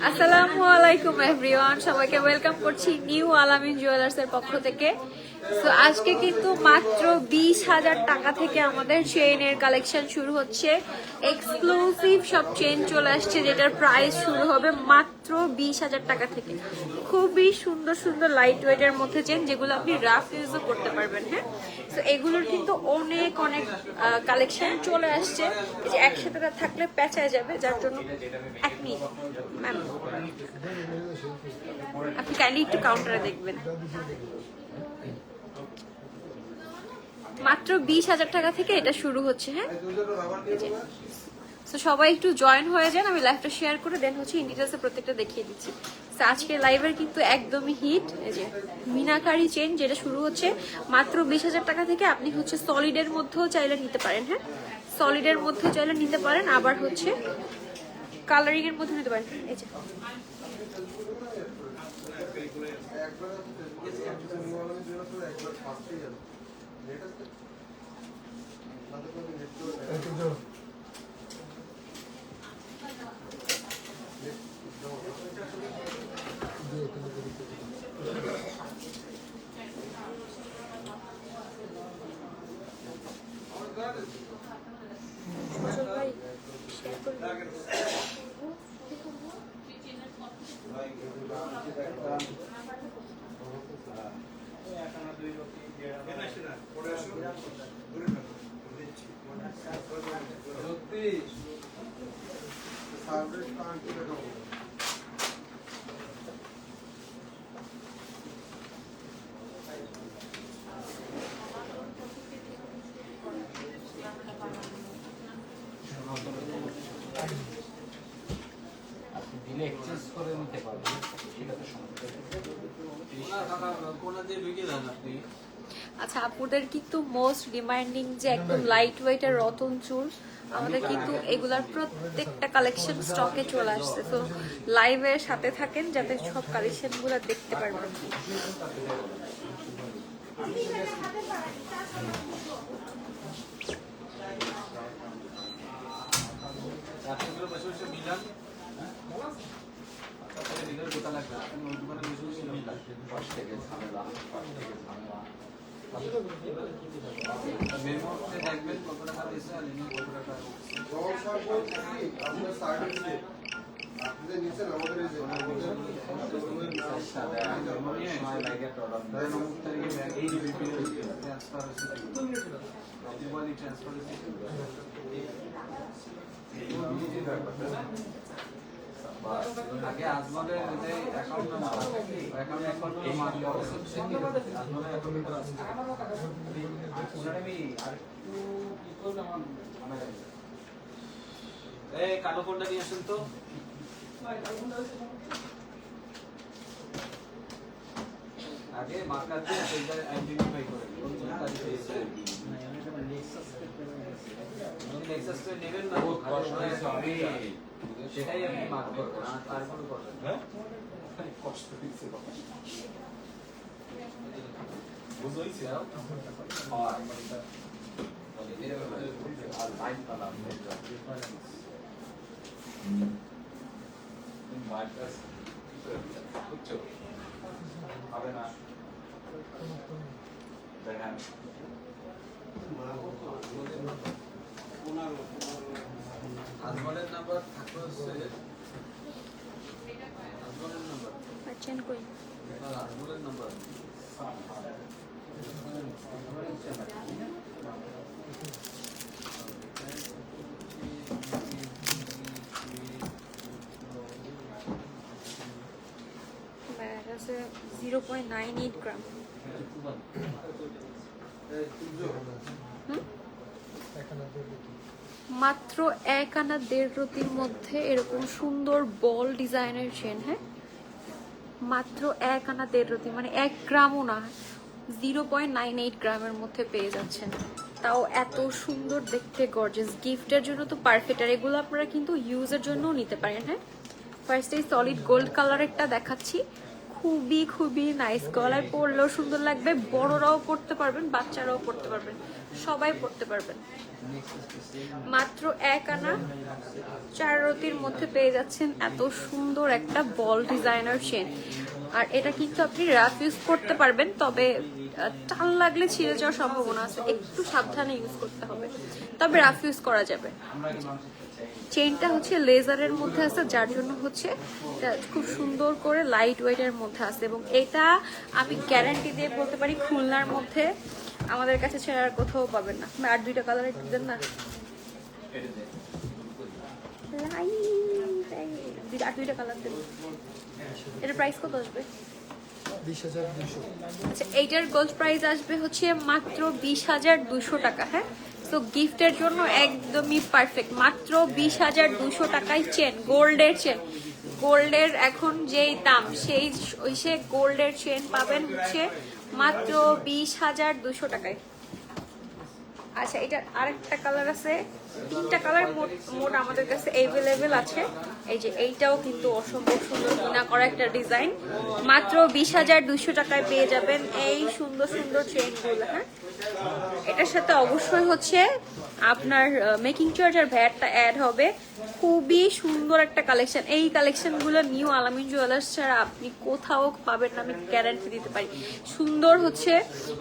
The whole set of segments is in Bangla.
আসসালামু আলাইকুম এভরিওয়ান, সবাইকে ওয়েলকাম করছি নিউ আলামিন জুয়েলার্স এর পক্ষ থেকে। তো আজকে কিন্তু মাত্র 20,000 টাকা থেকে আমাদের চেইনের কালেকশন শুরু হচ্ছে। এক্সক্লুসিভ সব চেইন চলে আসছে, যেটার প্রাইস শুরু হবে মাত্র 20,000 টাকা থেকে। খুবই সুন্দর সুন্দর লাইট ওয়েটের মধ্যে চেইন, যেগুলো আপনি রাফ ইউজও করতে পারবেন। হ্যাঁ, তো এগুলোর কিন্তু অনেক অনেক কালেকশন চলে আসছে, যে একসাথে থাকলে পেঁচায় যাবে, যার জন্য এক মিনিট ম্যাম, আপনি কাইন্ডলি একটু কাউন্টারে দেখবেন। মাত্র 20,000 টাকা থেকে এটা শুরু হচ্ছে। হ্যাঁ, তো সবাই একটু জয়েন হয়ে যান, আমি লাইভটা শেয়ার করে দেন হচ্ছে ইন ডিটেলসে প্রত্যেকটা দেখিয়ে দিচ্ছি। তো আজকের লাইভের কিন্তু একদমই হিট, এই যে মিনাকারি চেন, যেটা শুরু হচ্ছে মাত্র 20,000 টাকা থেকে। আপনি হচ্ছে সলিডের মধ্যেও চাইলে নিতে পারেন। হ্যাঁ, সলিডের মধ্যেও চাইলে নিতে পারেন, আবার হচ্ছে কালারিং এর মধ্যে নিতে পারেন। এই যে আচ্ছা, আপুদের কিন্তু মোস্ট ডিমান্ডিং যে একদম লাইট ওয়েটের রতন চুল, আমাদের কিন্তু এগুলার প্রত্যেকটা কালেকশন স্টকে চলে আসছে। তো লাইভের সাথে থাকেন যাতে সব কালেকশন গুলো দেখতে পারবেন। দেখবেন কত টাকা দিয়েছে আর ইনি কত টাকা আপনাদের নিচে আমাদের এই যে আগে আজমলের যে অ্যাকাউন্ট নাম্বার এই কালো ফোনটা নিয়ে আসুন তো। আগে মার্কার দিয়ে সেইটা আইডেন্টিফাই করে নেক্সাস তো নেবেন না, সেটাই আপনি মার্ক করবেন, আর তারপরে করবেন। হ্যাঁ, কষ্ট দিচ্ছে বুঝাইছি আর লাইট কালার মার্কাস বুঝছো হবে না দেখেন আজমলের নাম্বার থাকবে হচ্ছে আজমলের নাম্বার পাচ্ছেন কই? আজমলের নাম্বার আছে 0.98 গ্রাম। মাত্র 1 আনা 1.5 রতির মধ্যে এরকম সুন্দর বল ডিজাইনের চেন। হ্যাঁ, মাত্র 1 আনা 1.5 রতি, মানে 1 গ্রামও না, 0.98 গ্রামের মধ্যে পেয়ে যাচ্ছেন। তাও এত সুন্দর দেখতে, গর্জিয়াস, গিফটের জন্য তো পারফেক্ট। আর এগুলো আপনারা কিন্তু ইউজের জন্যও নিতে পারেন। হ্যাঁ, ফার্স্টে সলিড গোল্ড কালারেরটা দেখাচ্ছি, খুবই খুবই নাইস, গলায় পরলেও সুন্দর লাগবে, বড়রাও পরতে পারবেন, বাচ্চারাও পরতে পারবেন, সবাই পরতে পারবেন। মাত্র 1 আনা 4 রতির মধ্যে পেয়ে যাচ্ছেন এত সুন্দর একটা বল ডিজাইনার চেন। আর এটা কিন্তু আপনি রাফ ইউজ করতে পারবেন, তবে টান লাগলে ছিঁড়ে যাওয়ার সম্ভাবনা আছে, একটু সাবধানে ইউজ করতে হবে, তবে রাফ ইউজ করা যাবে। চেইনটা হচ্ছে লেজারের মধ্যে আছে, যার জন্য হচ্ছে এটা খুব সুন্দর করে লাইট ওয়েটের মধ্যে আছে, এবং এটা আমি গ্যারান্টি দিয়ে বলতে পারি খুলনার মধ্যে আমাদের কাছে ছাড়া আর কোথাও পাবেন না। আর 2টা কালার একটু দেন না, আর 2টা কালার দেন। এটার প্রাইস কত আসবে? 20,200। আচ্ছা, এইটার গোল্ড প্রাইস আসবে হচ্ছে মাত্র 20,200 টাকা। হ্যাঁ, তো গিফটের জন্য একদমই পারফেক্ট। মাত্র 20,200 টাকায় চেন, গোল্ডের চেন। গোল্ডের এখন যেই দাম, সেই সে গোল্ডের চেন পাবেন হচ্ছে মাত্র 20,200 টাকায়। আচ্ছা, এটার আরেকটা কালার আছে, 3টা কালার মোট আমাদের কাছে অ্যাভেলেবেল আছে। এই যে এইটাও কিন্তু অসম্ভব সুন্দর কিনা করা একটা ডিজাইন, মাত্র 20,200 টাকায় পেয়ে যাবেন এই সুন্দর সুন্দর চেইনগুলো। হ্যাঁ, এটার সাথে অবশ্যই হচ্ছে আপনার মেকিং চার্জ আর ভ্যাটটা অ্যাড হবে। খুবই সুন্দর একটা কালেকশন। এই কালেকশনগুলো নিউ আলামিন জুয়েলার্স ছাড়া আপনি কোথাও পাবেন না, আমি গ্যারান্টি দিতে পারি। সুন্দর হচ্ছে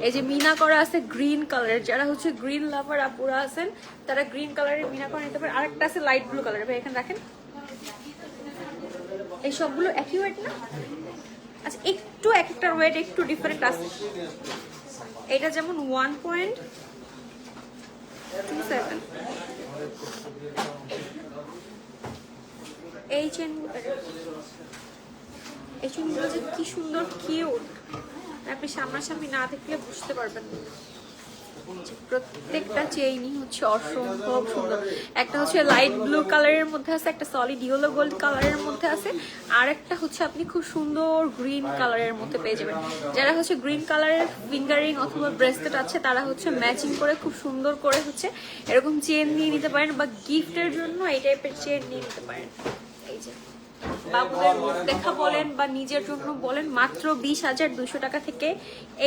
এই যে মিনা করা আছে গ্রিন কালারের, যারা হচ্ছে গ্রিন লাভার আপুরা আছেন তারা গ্রিন কালারের মিনা করা নিতে পারেন। আরেকটা আছে লাইট ব্লু কালারের, ভাই এখানে রাখেন। এই সবগুলো একই ওয়েট না? আচ্ছা, একটু এক একটার ওয়েট একটু ডিফারেন্ট আছে। এটা যেমন 1.27, এই চেনগুলো যে কি সুন্দর কিউট, আপনি সামনাসামনি না দেখলে বুঝতে পারবেন না। প্রত্যেকটা চেইনই হচ্ছে অসম্ভব সুন্দর। একটা হচ্ছে লাইট ব্লু কালারের মধ্যে আছে, একটা সলিড ইয়েলো গোল্ড কালারের মধ্যে আছে, আর একটা হচ্ছে আপনি খুব সুন্দর গ্রিন কালারের মধ্যে পেয়ে যাবেন। যারা হচ্ছে গ্রিন কালারের ফিঙ্গারিং অথবা ব্রেসলেট আছে তারা হচ্ছে ম্যাচিং করে খুব সুন্দর করে হচ্ছে এরকম চেন নিয়ে নিতে পারেন, বা গিফটের জন্য এই টাইপের চেন নিয়ে নিতে পারেন। এই যে বাবুদের মুখ দেখা বলেন বা নিজের জন্য বলেন, মাত্র 20,200 টাকা থেকে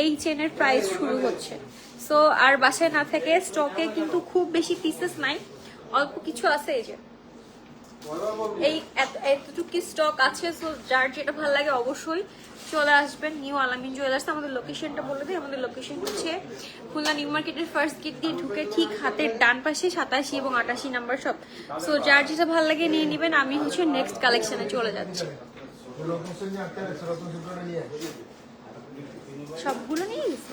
এই চেনের প্রাইস শুরু হচ্ছে। সো আর বাসায় না থেকে স্টকে কিন্তু খুব বেশি পিসেস নাই, অল্প কিছু আছে। এই যে এই এতটুকু স্টক আছে। সো যার যেটা ভালো লাগে অবশ্যই চলে আসবেন নিউ আলামিন জুয়েলার্স। আমাদের লোকেশনটা বলে দিই, আমাদের লোকেশন হচ্ছে খুলনা নিউ মার্কেটের ফার্স্ট গেট দিয়ে ঢুকে ঠিক হাতের ডান পাশে 87 এবং 88 নাম্বার শপ। সো যার যেটা ভালো লাগে নিয়ে নেবেন। আমি হচ্ছে নেক্সট কালেকশনে চলে যাচ্ছি। সবগুলো নিয়ে গেছি।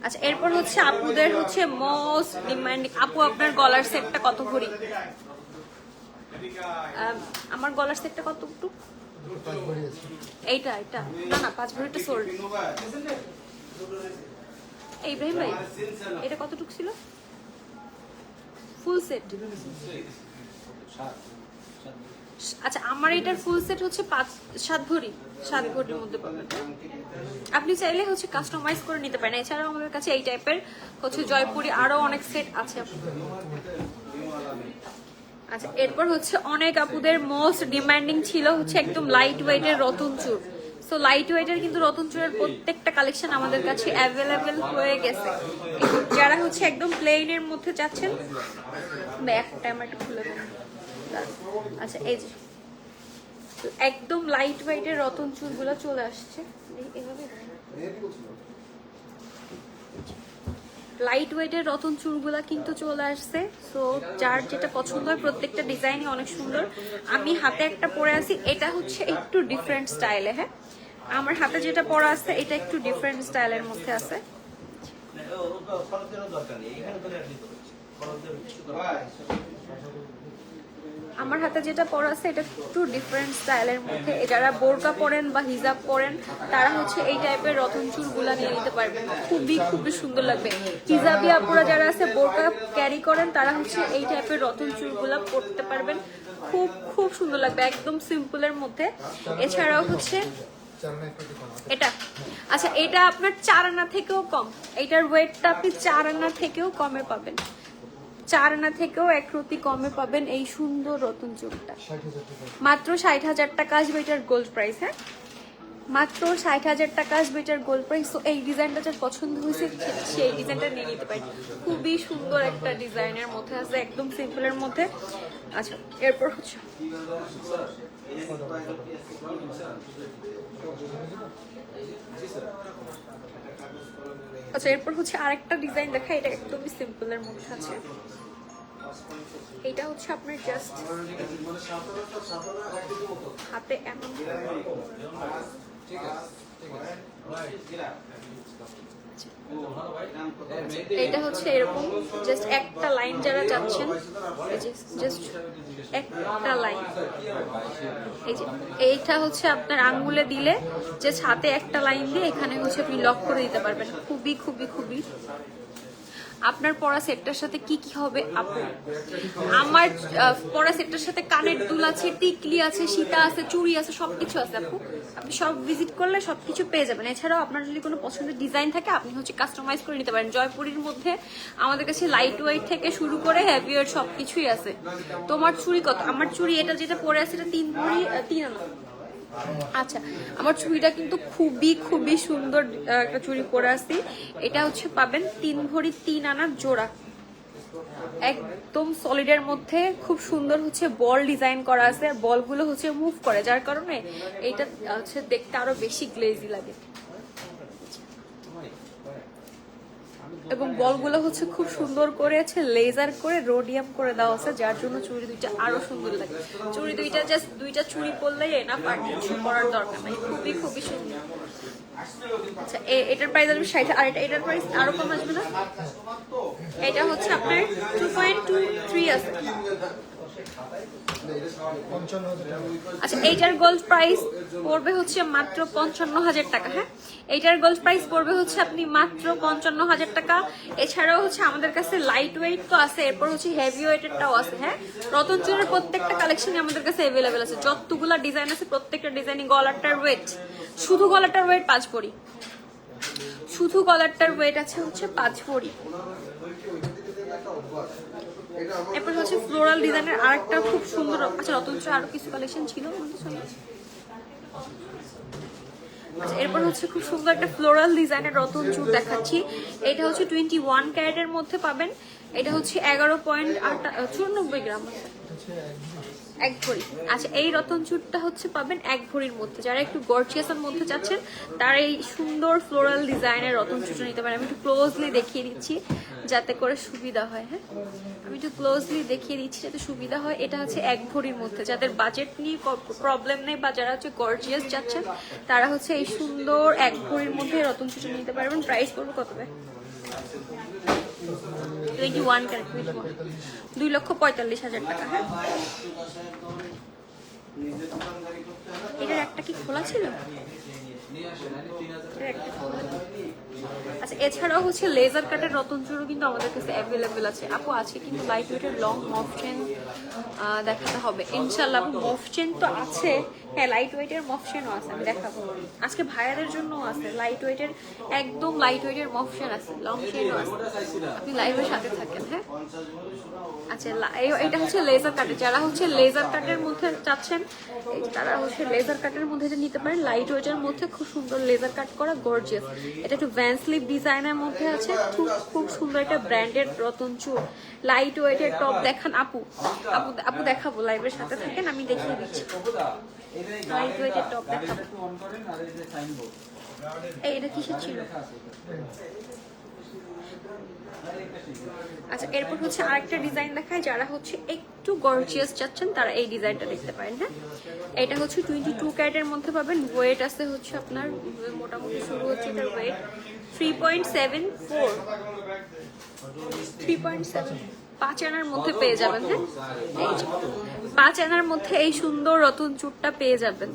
আচ্ছা, এরপর হচ্ছে আপুদের হচ্ছে মোস্ট ডিমান্ডিং। আপু, আপনার গলার সেটটা কত ভরি? আমার গলার সেটটা কত? এইটা এটা না না, 5 ভরিটা সোল্ড। ইব্রাহিম ভাই, এটা কতটুকু ছিল ফুল সেট? আচ্ছা, আমার এটার ফুল সেট হচ্ছে 7 ভরি, 7 ভরির মধ্যে পাবেন। আপনি চাইলে হচ্ছে কাস্টমাইজ করে নিতে পারেন। এছাড়াও আমাদের কাছে এই টাইপের হচ্ছে জয়পুরি আরো অনেক সেট আছে। আচ্ছা, এরপর হচ্ছে অনেক আপুদের মোস্ট ডিমান্ডিং ছিল হচ্ছে একদম লাইট ওয়েটের রতন চূড়। সো লাইট ওয়েটের কিন্তু রতন চূড়ের প্রত্যেকটা কালেকশন আমাদের কাছে অ্যাভেলেবেল হয়ে গেছে। যারা হচ্ছে একদম প্লেনের মধ্যে চাচ্ছেন, একটা আমার একটু খুলে দেন। আচ্ছা, এই যে একদম লাইট ওয়েটের রতন চূড়গুলো চলে আসছে এভাবে। লাইট ওয়েটের রতন চুলগুলা কিন্তু চলে আসছে। সো যার যেটা পছন্দ হয়, প্রত্যেকটা ডিজাইনই অনেক সুন্দর। আমি হাতে একটা পরে আছি, এটা হচ্ছে একটু ডিফারেন্ট স্টাইলে। হ্যাঁ, আমার হাতে যেটা পরা আছে এটা একটু ডিফারেন্ট স্টাইলের মধ্যে আছে। আমার হাতে যেটা পরা আছে এটা একটু ডিফারেন্ট স্টাইলের মধ্যে। যারা বোরকা পরেন বা হিজাব পরেন তারা হচ্ছে এই টাইপের রতন চুলগুলা নিয়ে নিতে পারবেন, খুবই খুবই সুন্দর লাগবে। হিজাবি আপুরা যারা আছে বোরকা ক্যারি করেন তারা হচ্ছে এই টাইপের রতন চুলগুলা পরতে পারবেন, খুব খুব সুন্দর লাগবে, একদম সিম্পলের মধ্যে। এছাড়াও হচ্ছে এটা, আচ্ছা এটা আপনার 4 আনা থেকেও কম, এটার ওয়েটটা আপনি 4 আনা থেকেও কমে পাবেন, 4 আনা থেকেও 1 রতি কমে পাবেন এই সুন্দর রতন চুড়টা। মাত্র 60,000 টাকা আসবে এটার গোল্ড প্রাইস। হ্যাঁ, মাত্র 60,000 টাকা আসবে এটার গোল্ড প্রাইস। তো এই ডিজাইনটা যার পছন্দ হয়েছে সেই ডিজাইনটা নিয়ে নিতে পারি। খুবই সুন্দর একটা ডিজাইনের মধ্যে আছে, একদম সিম্পলের মধ্যে। আচ্ছা এরপর হচ্ছে আরেকটা ডিজাইন দেখা, এটা একদমই সিম্পলের মধ্যে আছে। এটা হচ্ছে আপনার জাস্ট হাতে এমন, এটা হচ্ছে এরকম জাস্ট একটা লাইন যারা যাচ্ছেন, জাস্ট একটা লাইন, এই যে এইটা হচ্ছে আপনার আঙ্গুলে দিলে যে হাতে একটা লাইন দিয়ে এখানে হচ্ছে আপনি লক করে দিতে পারবেন। খুবই খুবই খুবই আপনার পরা সেটটার সাথে কি কি হবে আপু? আমার পরা সেটটার সাথে কানের দুল আছে, টিকলি আছে, সীতা আছে, চুড়ি আছে, সবকিছু আছে আপু। আপনি সব ভিজিট করলে সবকিছু পেয়ে যাবেন। এছাড়াও আপনার যদি কোনো পছন্দের ডিজাইন থাকে আপনি হচ্ছে কাস্টমাইজ করে নিতে পারেন। জয়পুরীর মধ্যে আমাদের কাছে লাইট ওয়েট থেকে শুরু করে হেভি ওয়েট সবকিছুই আছে। তোমার চুড়ি কত? আমার চুড়ি এটা যেটা পরে আছে এটা 3 ভরি 3 আনা। আচ্ছা আমার চুড়িটা কিন্তু খুবই খুবই সুন্দর একটা চুড়ি পরে আসছি। এটা হচ্ছে পাবেন 3 ভরি 3 আনার জোড়া, একদম সলিডের মধ্যে। খুব সুন্দর হচ্ছে বল ডিজাইন করা আছে, বলগুলো হচ্ছে মুভ করে, যার কারণে এটা হচ্ছে দেখতে আরো বেশি গ্লেজি লাগে। এবং বলগুলো হচ্ছে খুব সুন্দর করে আছে লেজার করে রোডিয়াম করে দেওয়া আছে, যার জন্য চুড়ি দুইটা আরো সুন্দর লাগে। চুড়ি দুইটা জাস্ট দুইটা চুড়ি পরলেই এনাফ, আর কিছু করার দরকার নাই। খুবই খুবই সুন্দর। আচ্ছা এটার প্রাইস আসবে 60, আর এটার প্রাইস আরো কম আসবে না? এটা হচ্ছে আপনার 2.23 আছে। আচ্ছা এইটার গোল্ড প্রাইস পড়বে হচ্ছে মাত্র 55,000 টাকা। হ্যাঁ এইটার গোল্ড প্রাইস পড়বে হচ্ছে আপনি মাত্র 55,000 টাকা। এছাড়াও হচ্ছে আমাদের কাছে লাইট ওয়েট তো আছে, এরপর হচ্ছে হেভি ওয়েটেরটাও আছে। হ্যাঁ রতনচুরের প্রত্যেকটা কালেকশনই আমাদের কাছে অ্যাভেলেবেল আছে, যতগুলা ডিজাইন আছে প্রত্যেকটা ডিজাইনই। গলারটার ওয়েট, শুধু গলারটার ওয়েট 5 ভরি, শুধু গলারটার ওয়েট আছে হচ্ছে 5 ভরি। এরপর হচ্ছে ফ্লোরাল ডিজাইনের আরেকটা খুব সুন্দর। আচ্ছা রতনচুর আরো কিছু কালেকশন ছিল। আচ্ছা এরপর হচ্ছে খুব সুন্দর একটা ফ্লোরাল ডিজাইনের রতনচুর দেখাচ্ছি। এটা হচ্ছে 21 ক্যারেটের মধ্যে পাবেন। এটা হচ্ছে 11.94 গ্রাম আছে, 1 ভরি। আচ্ছা এই রতনচুরটা হচ্ছে পাবেন 1 ভরির মধ্যে। যারা একটু গর্জিয়াসের মধ্যে চাচ্ছেন তারা এই সুন্দর ফ্লোরাল ডিজাইনের রতনচুরটা নিতে পারেন। আমি একটু ক্লোজলি দেখিয়ে দিচ্ছি যাতে করে সুবিধা হয়। হ্যাঁ আমি একটু ক্লোজলি দেখিয়ে দিচ্ছি যাতে সুবিধা হয়। এটা হচ্ছে 1 ভরির মধ্যে। যাদের বাজেট নিয়ে প্রবলেম নেই বা যারা হচ্ছে গর্জিয়াস চাচ্ছেন তারা হচ্ছে এই সুন্দর 1 ভরির মধ্যে রতনচুরটা নিতে পারবেন। প্রাইস পড়বে কত? 21 ক্যারেট, 2,45,000 টাকা। হ্যাঁ এটার একটা কি খোলা ছিল? আচ্ছা এছাড়াও হচ্ছে লেজার কাটের রতনচুরও কিন্তু আমাদের কাছে অ্যাভেলেবেল আছে আপু। আছে কিন্তু লাইট ওয়েটের লং মফ চেন দেখাতে হবে ইনশাল্লাহ। মফ চেন তো আছে, হ্যাঁ লাইট ওয়েটের মফ চেনও আছে, আমি দেখাবো। আজকে ভাইয়াদের জন্য আছে লাইট ওয়েটের, একদম লাইট ওয়েটের মফ চেন আছে, লং চেনও আছে। আপনি লাইভের সাথে থাকেন। হ্যাঁ আচ্ছা এটা হচ্ছে লেজার কাটের। যারা হচ্ছে লেজার কাটের মধ্যে চাচ্ছেন তারা হচ্ছে লেজার কাটের মধ্যে এটা নিতে পারেন। লাইট ওয়েটের মধ্যে খুব সুন্দর লেজার কাট করা গর্জিয়াস। এটা একটু ভ্যান স্লিভ ডিজাইনের মধ্যে আছে, খুব সুন্দর একটা ব্র্যান্ডেড রতনচুর। লাইট ওয়েটের টপ দেখান আপু। আপু আপু দেখাবো, লাইভের সাথে থাকেন আমি দেখিয়ে দিচ্ছি। লাইট ওয়েটের টপ দেখাবো। এটা কিসের ছিল? আচ্ছা এরপর হচ্ছে আরেকটা ডিজাইন দেখায়। যারা হচ্ছে একটু গর্জিয়াস চাচ্ছেন তারা এই ডিজাইনটা দেখতে পারেন। হ্যাঁ এটা হচ্ছে 22 ক্যারেটের মধ্যে পাবেন। ওয়েট আছে হচ্ছে আপনার মোটামুটি শুরু হচ্ছে এটার ওয়েট 3.74, 3.7, 5 আনার মধ্যে পেয়ে যাবেন। হ্যাঁ এই 5 আনার মধ্যে এই সুন্দর রতনচুরটা পেয়ে যাবেন।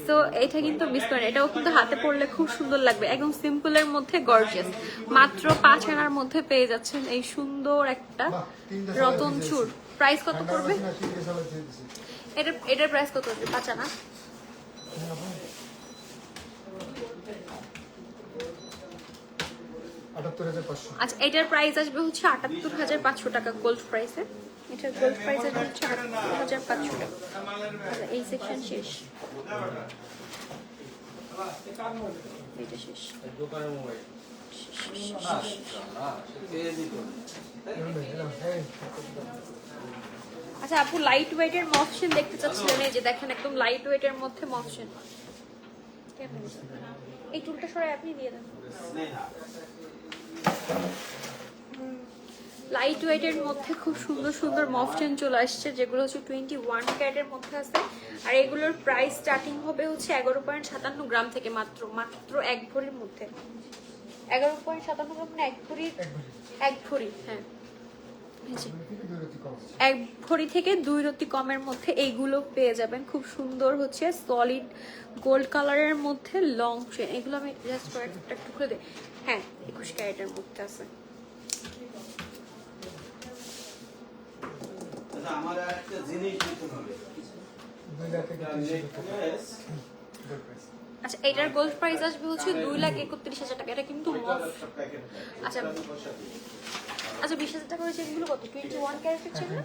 তো এটা কিন্তু মিস করেন, এটাও কিন্তু হাতে পরলে খুব সুন্দর লাগবে, একদম সিম্পলের মধ্যে গর্জিয়াস। মাত্র 5 আনার মধ্যে পেয়ে যাচ্ছেন এই সুন্দর একটা রতনচুর। প্রাইস কত পড়বে? এটার প্রাইস কত পড়বে? 5 আনা। আচ্ছা এটার প্রাইস আসবে হচ্ছে 78,500 টাকা গোল্ড প্রাইসে। এটার গোল্ড প্রাইস আসবে হচ্ছে 78,500 টাকা। এই সেকশন শেষ। এটা শেষ। দোকানের মোবাইল আচ্ছা আপু, লাইট ওয়েটের মফসেন দেখতে চাচ্ছিলেন? এই যে দেখেন, একদম লাইট ওয়েটের মধ্যে মফসেন। এই টুলটা সরাই আপনি দিয়ে দেন। লাইট ওয়েটের মধ্যে খুব সুন্দর সুন্দর মফসেন চলে আসছে, যেগুলো হচ্ছে 21 ক্যারেটের মধ্যে আছে। আর এগুলোর প্রাইস স্টার্টিং হবে হচ্ছে 11.57 গ্রাম থেকে, মাত্র মাত্র 1 ভরির মধ্যে। 11.57 গ্রাম মানে 1 ভরি, 1 ভরি, হ্যাঁ, 1 ভরি থেকে 2 রতি কমের মধ্যে এইগুলো পেয়ে যাবেন। খুব সুন্দর হচ্ছে সলিড গোল্ড কালারের মধ্যে লং চেন। এগুলো আমি জাস্ট কয়েকটা একটু খুলে দিই। হ্যাঁ, 21 ক্যারেটের মধ্যে আছে। আমার একটা জিনিস দিতে হবে। আচ্ছা, এটার গোল্ড প্রাইস আসবে হচ্ছে 2,31,000 টাকা। এটা কিন্তু আচ্ছা আচ্ছা 20,000 টাকা রয়েছে এগুলো কত? 21 ক্যারেটের চেন না?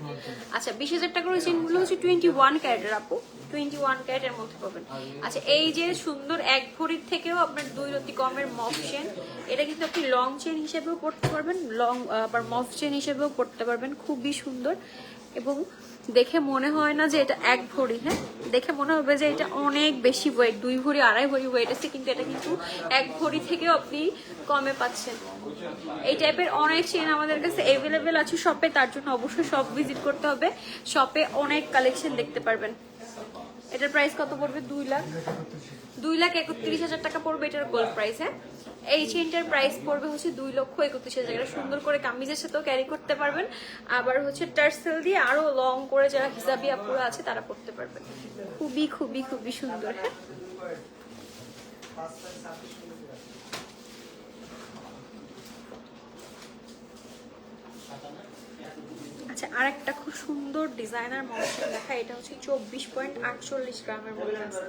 আচ্ছা 20,000 টাকা রয়েছে এগুলো হচ্ছে 21 ক্যারেটের আপু, 21 ক্যারেটের মধ্যে পাবেন। আচ্ছা এই যে সুন্দর 1 ভরির থেকেও আপনার 2 রতি কমের মফ চেন, এটা কিন্তু আপনি লং চেন হিসেবেও পড়তে পারবেন, লং আবার মফ চেন হিসেবেও পড়তে পারবেন। খুবই সুন্দর এবং দেখে মনে হয় না যে এটা 1 ভরি, হ্যাঁ দেখে মনে হবে যে এটা অনেক বেশি ওয়েট, 2 ভরি 2.5 ভরি ওয়েট আছে, কিন্তু এটা কিন্তু 1 ভরি থেকেও আপনি কমে পাচ্ছেন। এই টাইপের অনেক চেন আমাদের কাছে অ্যাভেলেবেল আছে শপে, তার জন্য অবশ্যই শপ ভিজিট করতে হবে। শপে অনেক কালেকশন দেখতে পারবেন। এটার প্রাইস কত পড়বে? 2,31,000 টাকা পড়বে এটার গোল্ড প্রাইস। হ্যাঁ, এই চেনটার প্রাইস পড়বে হচ্ছে 2,31,000 টাকা। সুন্দর করে কামিজের সাথেও ক্যারি করতে পারবেন, আবার হচ্ছে টার্সেল দিয়ে আরো লং করে যারা হিজাবি আপুরা আছে তারা পড়তে পারবেন। খুবই খুবই খুবই সুন্দর। হ্যাঁ, আচ্ছা আর একটা খুব সুন্দর ডিজাইনার মডেল দেখা, এটা হচ্ছে 24.48 গ্রামের মধ্যে আছে।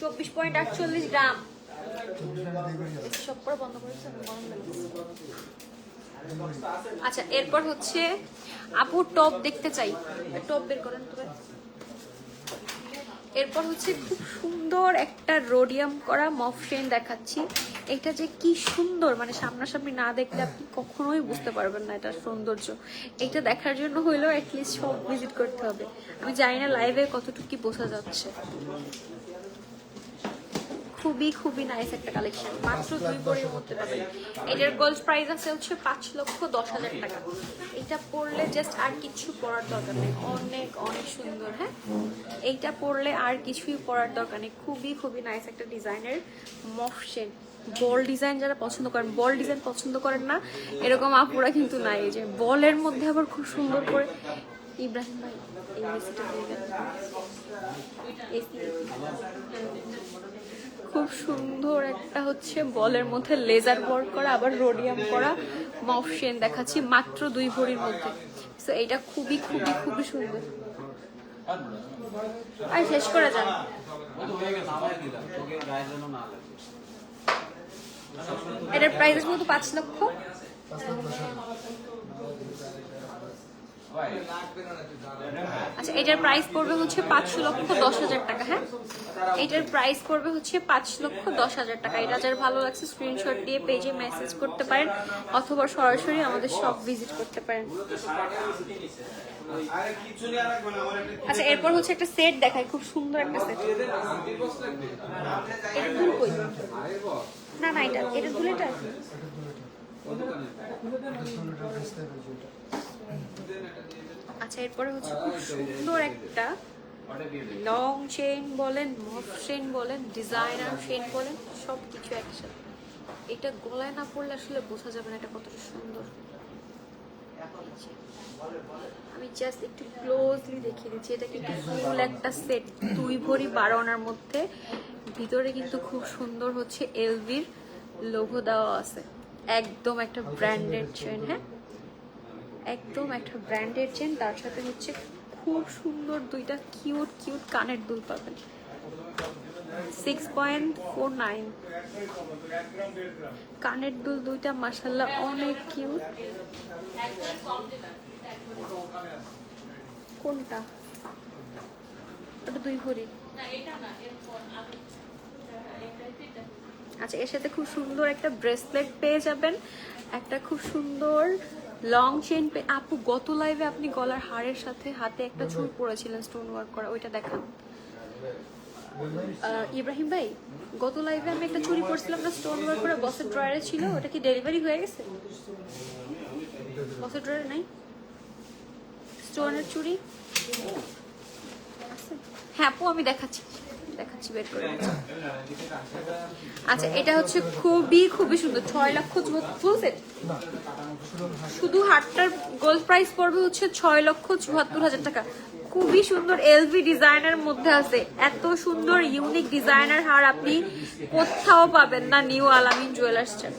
24.48 গ্রাম। সব পরে বন্ধ করেছে, গরম লাগছে। আচ্ছা এরপর হচ্ছে আপু টপ দেখতে চাই, টপ বের করেন তো। এরপর হচ্ছে খুব সুন্দর একটা রোডিয়াম করা মফসেন দেখাচ্ছি। এটা যে কি সুন্দর, মানে সামনাসামনি না দেখলে আপনি কখনোই বুঝতে পারবেন না এটার সৌন্দর্য। এটা দেখার জন্য হইলেও অ্যাটলিস্ট সব ভিজিট করতে হবে। আমি জানি না লাইভে কতটুকু কি বোঝা যাচ্ছে। খুবই খুবই নাইস একটা কালেকশন, মাত্র 2 ভরির মধ্যে পাবেন। এটার গোল্ড প্রাইস আছে হচ্ছে 5,10,000 টাকা। এটা পরলে জাস্ট আর কিছু পরার দরকার নেই, অনেক অনেক সুন্দর। হ্যাঁ, এইটা পরলে আর কিছুই পরার দরকার নেই। খুবই খুবই নাইস একটা ডিজাইনের মফসেন। বল ডিজাইন যারা পছন্দ করেন, বল ডিজাইন পছন্দ করেন না এরকম আপুরা কিন্তু নাই। এই যে বলের মধ্যে আবার খুব সুন্দর করে, ইব্রাহিম ভাই এই রেসিপিটা দিয়ে দেন। খুব সুন্দর একটা হচ্ছে বলের মধ্যে লেজার ওয়ার্ক করা, আবার রোডিয়াম করা মফসেন দেখাচ্ছি মাত্র 2 ভরির মধ্যে। সো এটা খুবই খুবই খুবই সুন্দর। আর শেষ করে যান। এটার প্রাইস আছে মতো 5 লক্ষ। আচ্ছা এটার প্রাইস পড়বে হচ্ছে 5,10,000 টাকা। হ্যাঁ, এটার প্রাইস পড়বে হচ্ছে 5,10,000 টাকা। এটা যার ভালো লাগছে স্ক্রিনশট দিয়ে পেজে মেসেজ করতে পারেন, অথবা সরাসরি আমাদের শপ ভিজিট করতে পারেন। আচ্ছা এরপর হচ্ছে একটা সেট দেখাই, খুব সুন্দর একটা সেট। এটা দুল কই? না না, এটা দুল। এটা আচ্ছা এরপরে হচ্ছে খুব সুন্দর একটা লং চেইন বলেন, মফ চেইন বলেন, ডিজাইনার চেইন বলেন, সব কিছু একসাথে। এটা গলায় না পড়লে আসলে বোঝা যাবে না এটা কতটা সুন্দর। আমি জাস্ট একটু ক্লোজলি দেখিয়ে দিচ্ছি। এটা কিন্তু ফুল একটা সেট, 2 ভরি 12 আনার মধ্যে। ভিতরে কিন্তু খুব সুন্দর হচ্ছে এলভির লোগো দেওয়া আছে। একদম একটা ব্র্যান্ডেড চেন। হ্যাঁ, একদম একটা ব্র্যান্ডেড চেন, তার সাথে হচ্ছে খুব সুন্দর 2টা কিউট কিউট কানের দুল পাবেন। 6.49 কানের দুল 2টা, মাশাআল্লাহ অনেক কিউট। কোনটা? ওটা 2 ভরি। আচ্ছা, এর সাথে খুব সুন্দর একটা ব্রেসলেট পেয়ে যাবেন, একটা খুব সুন্দর লং চেন আপু গত লাইভে আপনি গলার হারের সাথে হাতে একটা চুল পরেছিলেন স্টোন ওয়ার্ক করা, ওইটা দেখান। ইব্রাহিম ভাই, গত লাইভে আমি একটা চুড়ি পরছিলাম না স্টোন ওয়ার্ক করা, বসের ড্রয়ারে ছিল, ওটা কি ডেলিভারি হয়ে গেছে? বসের ড্রয়ারে নাই স্টোনের চুড়ি? হ্যাঁ আপু, আমি দেখাচ্ছি বের করে দিচ্ছি। আচ্ছা, এটা হচ্ছে খুবই খুবই সুন্দর, 6 লক্ষ ফুল সেট। শুধু হারটার গোল্ড প্রাইস পড়বে হচ্ছে 6,74,000 টাকা। খুবই সুন্দর এলভি ডিজাইনের মধ্যে আছে, এত সুন্দর ইউনিক ডিজাইনার হার আপনি কোথাও পাবেন না নিউ আলামিন জুয়েলার্স ছাড়া।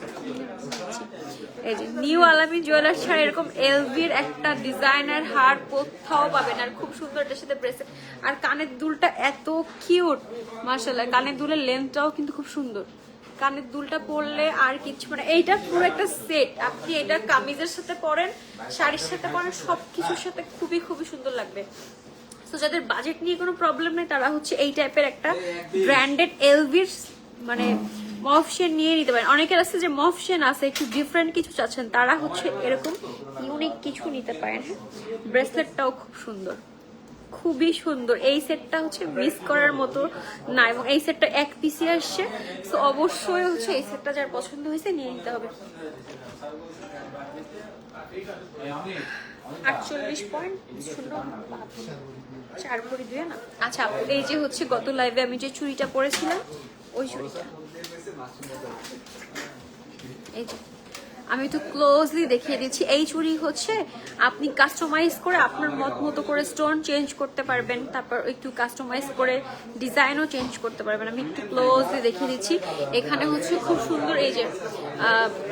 এই যে নিউ আলামিন জুয়েলার্স ছাড়া এরকম এলভির একটা ডিজাইনার হার কোথাও পাবেন। আর খুব সুন্দর এটার সাথে ব্রেসলেট, আর কানের দুলটা এত কিউট মাশাআল্লাহ। কানের দুলের লেন্থটাও কিন্তু খুব সুন্দর, কানের দুলটা পরলে আর কিছু মানে এইটা পুরো একটা সেট। আপনি এটা কামিজের সাথে পরেন, শাড়ির সাথে পরেন, সবকিছুর সাথে খুবই খুবই সুন্দর লাগবে। তো যাদের বাজেট নিয়ে কোনো প্রবলেম নেই তারা হচ্ছে এই টাইপের একটা ব্র্যান্ডেড এলভির মানে মফ শেন নিয়ে নিতে পারেন। অনেকের আছে যে মফ শেন আছে একটু ডিফারেন্ট কিছু চাচ্ছেন, তারা হচ্ছে এরকম ইউনিক কিছু নিতে পারেন। ব্রেসলেটটাও খুব সুন্দর, খুবই সুন্দর। এই সেটটা হচ্ছে মিস করার মতো না, এবং এই সেটটা এক পিসে আসছে, তো অবশ্যই হচ্ছে এই সেটটা যার পছন্দ হয়েছে নিয়ে নিতে হবে। 48.04 ভরি 2 আনা। আচ্ছা, এই যে হচ্ছে গত লাইভে আমি যে চুড়িটা পরেছিলাম ওই চুড়িটা, এই যে আমি একটু ক্লোজলি দেখিয়ে দিচ্ছি। এই চুড়ি হচ্ছে আপনি কাস্টমাইজ করে আপনার মত মতো করে স্টোন চেঞ্জ করতে পারবেন, তারপর একটু কাস্টমাইজ করে ডিজাইনও চেঞ্জ করতে পারবেন। আমি একটু ক্লোজলি দেখিয়ে দিচ্ছি। এখানে হচ্ছে খুব সুন্দর এই যে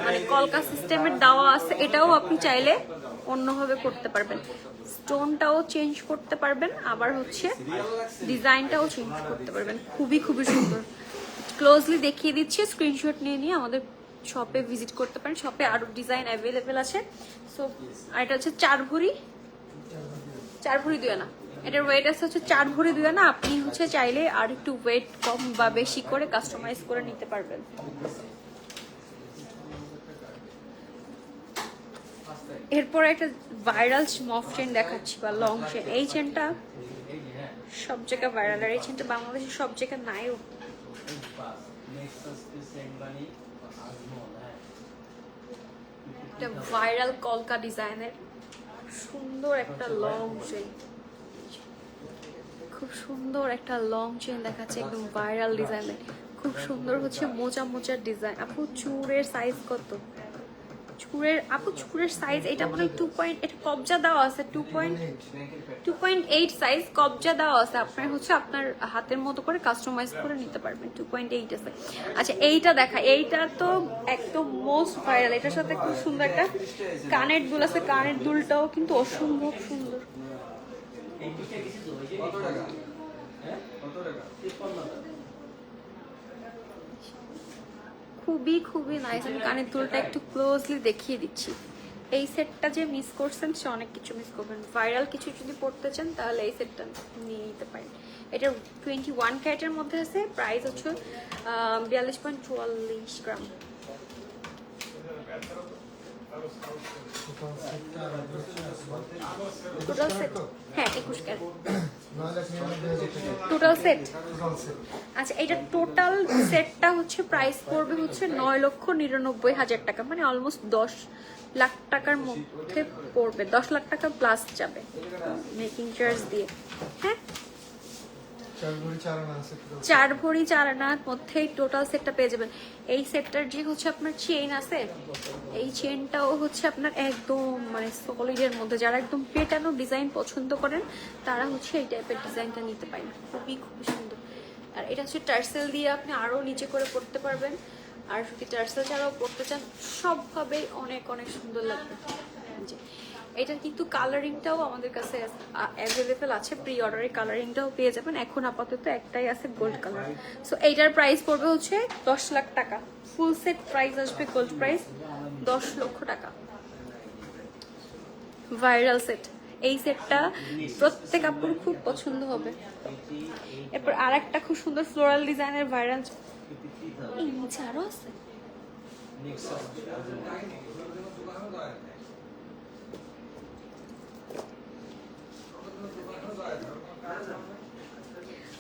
মানে কলকা সিস্টেমের দেওয়া আছে, এটাও আপনি চাইলে অন্যভাবে করতে পারবেন, স্টোনটাও চেঞ্জ করতে পারবেন, আবার হচ্ছে ডিজাইনটাও চেঞ্জ করতে পারবেন। খুবই খুবই সুন্দর, ক্লোজলি দেখিয়ে দিচ্ছি। স্ক্রিনশট নিয়ে নিয়ে আমাদের শপে ভিজিট করতে পারেন, শপে আরো ডিজাইন অ্যাভেলেবেল আছে। সো আর এটা হচ্ছে 4 ভরি 2 আনা। এটার ওয়েট আছে হচ্ছে 4 ভরি 2 আনা। আপনি হচ্ছে চাইলে আর একটু ওয়েট কম বা বেশি করে কাস্টমাইজ করে নিতে পারবেন। এরপর একটা ভাইরাল মফ চেন দেখাচ্ছি বা লং চেন। এই চেনটা সব জায়গায় ভাইরাল, আর এই চেনটা বাংলাদেশে সব জায়গায় নাইও। একটা ভাইরাল কলকা ডিজাইনের সুন্দর একটা লং চেন, খুব সুন্দর একটা লং চেন দেখাচ্ছে, একদম ভাইরাল ডিজাইনের। খুব সুন্দর হচ্ছে মোচা মোচার ডিজাইন। আপু চুড়ের সাইজ কত? চুড়ের সাইজ এটা মনে হয় 2. এটা কবজা দেওয়া আছে 2.8 সাইজ কবজা দেওয়া আছে। আপনার হচ্ছে আপনার হাতের মতো করে কাস্টমাইজ করে নিতে পারবেন। 2.8 আছে। আচ্ছা, এইটা দেখা, এইটা তো একদম মোস্ট ভাইরাল। এটার সাথে খুব সুন্দর একটা কানের দুল আছে, কানের দুলটাও কিন্তু অসম্ভব সুন্দর। খুবই খুবই নাইস। আমি কানের দুলটা একটু ক্লোজলি দেখিয়ে দিচ্ছি। এই সেটটা যে মিস করছেন সে অনেক কিছু মিস করবেন। ভাইরাল কিছু যদি পড়তে চান তাহলে এই সেটটা নিয়ে নিতে পারেন। এটা 21 ক্যারেটের মধ্যে আছে, প্রাইস হচ্ছে 42.44 গ্রাম। টোটাল সেট হ্যাঁ 21 ক্যারেট টোটাল সেট। আচ্ছা, এটা টোটাল সেটটা হচ্ছে প্রাইস পড়বে হচ্ছে 9,99,000 টাকা, মানে অলমোস্ট 10 লাখ টাকার মধ্যে পড়বে। 10 লাখ টাকা প্লাস যাবে মেকিং চার্জ দিয়ে। হ্যাঁ, 4 ভরি 4 আনার মধ্যেই টোটাল সেটটা পেয়ে যাবেন। এই সেটটার যে হচ্ছে আপনার চেইন আছে, এই চেইনটাও হচ্ছে আপনার একদম মানে সলিডের মধ্যে। যারা একদম পেটানো ডিজাইন পছন্দ করেন তারা হচ্ছে এই টাইপের ডিজাইনটা নিতে পারেন। খুবই খুবই সুন্দর। আর এটা হচ্ছে টার্সেল দিয়ে আপনি আরো নিচে করে পড়তে পারবেন, আর যদি টার্সেল ছাড়াও পড়তে চান সবভাবেই অনেক অনেক সুন্দর লাগবে। এটার কিন্তু কালারিংটাও আমাদের কাছে অ্যাভেলেবেল আছে, প্রি অর্ডারের কালারিংটাও পেয়ে যাবেন। এখন আপাতত একটাই আছে গোল্ড কালার। সো এইটার প্রাইস পড়বে হচ্ছে 10 লাখ টাকা। ফুল সেট প্রাইস আসবে গোল্ড প্রাইস 10 লক্ষ টাকা। ভাইরাল সেট, এই সেটটা প্রত্যেক আপুর খুব পছন্দ হবে। এরপর আর একটা খুব সুন্দর ফ্লোরাল ডিজাইনের ভাইরাল এই নিচে আরো আছে।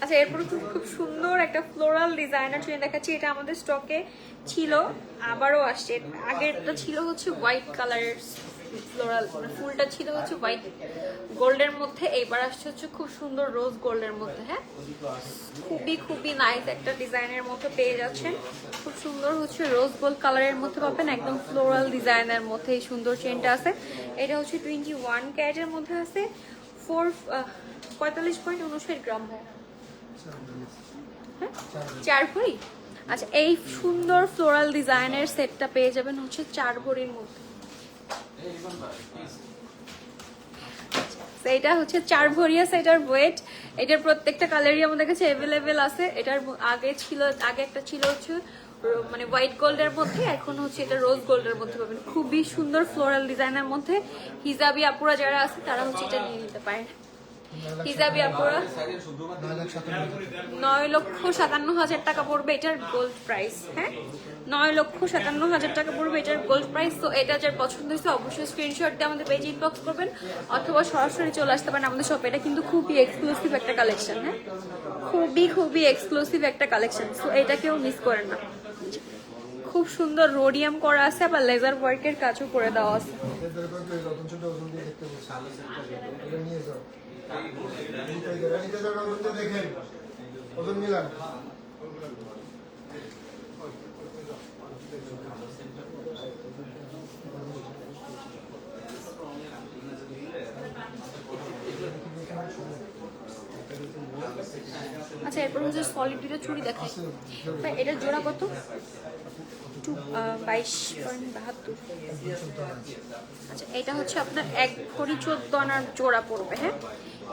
আচ্ছা, এরপর খুব খুব সুন্দর একটা ফ্লোরাল ডিজাইনার চুড়ি দেখাচ্ছি। এটা আমাদের স্টকে ছিল, আবারও আসছে। আগেরটা ছিল হচ্ছে হোয়াইট কালারের ফ্লোরাল, মানে ফুলটা ছিল হচ্ছে হোয়াইট গোল্ডের মধ্যে, এইবার আসছে হচ্ছে খুব সুন্দর রোজ গোল্ডের মধ্যে। হ্যাঁ, খুবই খুবই নাইস একটা ডিজাইনের মধ্যে পেয়ে যাচ্ছেন। খুব সুন্দর হচ্ছে রোজ গোল্ড কালারের মধ্যে পাবেন, একদম ফ্লোরাল ডিজাইনের মধ্যে এই সুন্দর চেনটা আছে। এটা হচ্ছে 21 ক্যারেটের মধ্যে আছে, 45.59 গ্রাম। হ্যাঁ, 4 ভরি। আচ্ছা, এই সুন্দর ফ্লোরাল ডিজাইনের সেটটা পেয়ে যাবেন হচ্ছে 4 ভরির মধ্যে। এটা হচ্ছে 4 ভরি আছে, এটার ওয়েট, এটার প্রত্যেকটা কালারই আমাদের কাছে অ্যাভেলেবেল আছে। এটার আগে একটা ছিল হচ্ছে মানে হোয়াইট গোল্ডের মধ্যে, এখন হচ্ছে এটা রোজ গোল্ডের মধ্যে পাবেন। খুবই সুন্দর ফ্লোরাল ডিজাইনের মধ্যে। হিজাবি আপুরা যারা আছে তারা হচ্ছে এটা নিয়ে নিতে পারেন। হিজাবি আপুরা 9,57,000 টাকা পড়বে এটার গোল্ড প্রাইস। হ্যাঁ, 9,57,000 টাকা পড়বে এটার গোল্ড প্রাইস। তো এটা যার পছন্দ হয়েছে অবশ্যই স্ক্রিনশট দিয়ে আমাদের পেজে ইনবক্স করবেন, অথবা সরাসরি চলে আসতে পারেন আমাদের শপে। এটা কিন্তু খুবই এক্সক্লুসিভ একটা কালেকশন। হ্যাঁ, খুবই খুবই এক্সক্লুসিভ একটা কালেকশন। সো এটা কেউ মিস করেন না। খুব সুন্দর রোডিয়াম করা আছে, আবার লেজার ওয়ার্কের কাজও করে দেওয়া আছে। আচ্ছা, এরপর হচ্ছে সলিড দুটো চুড়ি দেখাই। এটার জোড়া কত? 22.72। আচ্ছা, এটা হচ্ছে আপনার 1 ভরি 14 আনার জোড়া পড়বে। হ্যাঁ,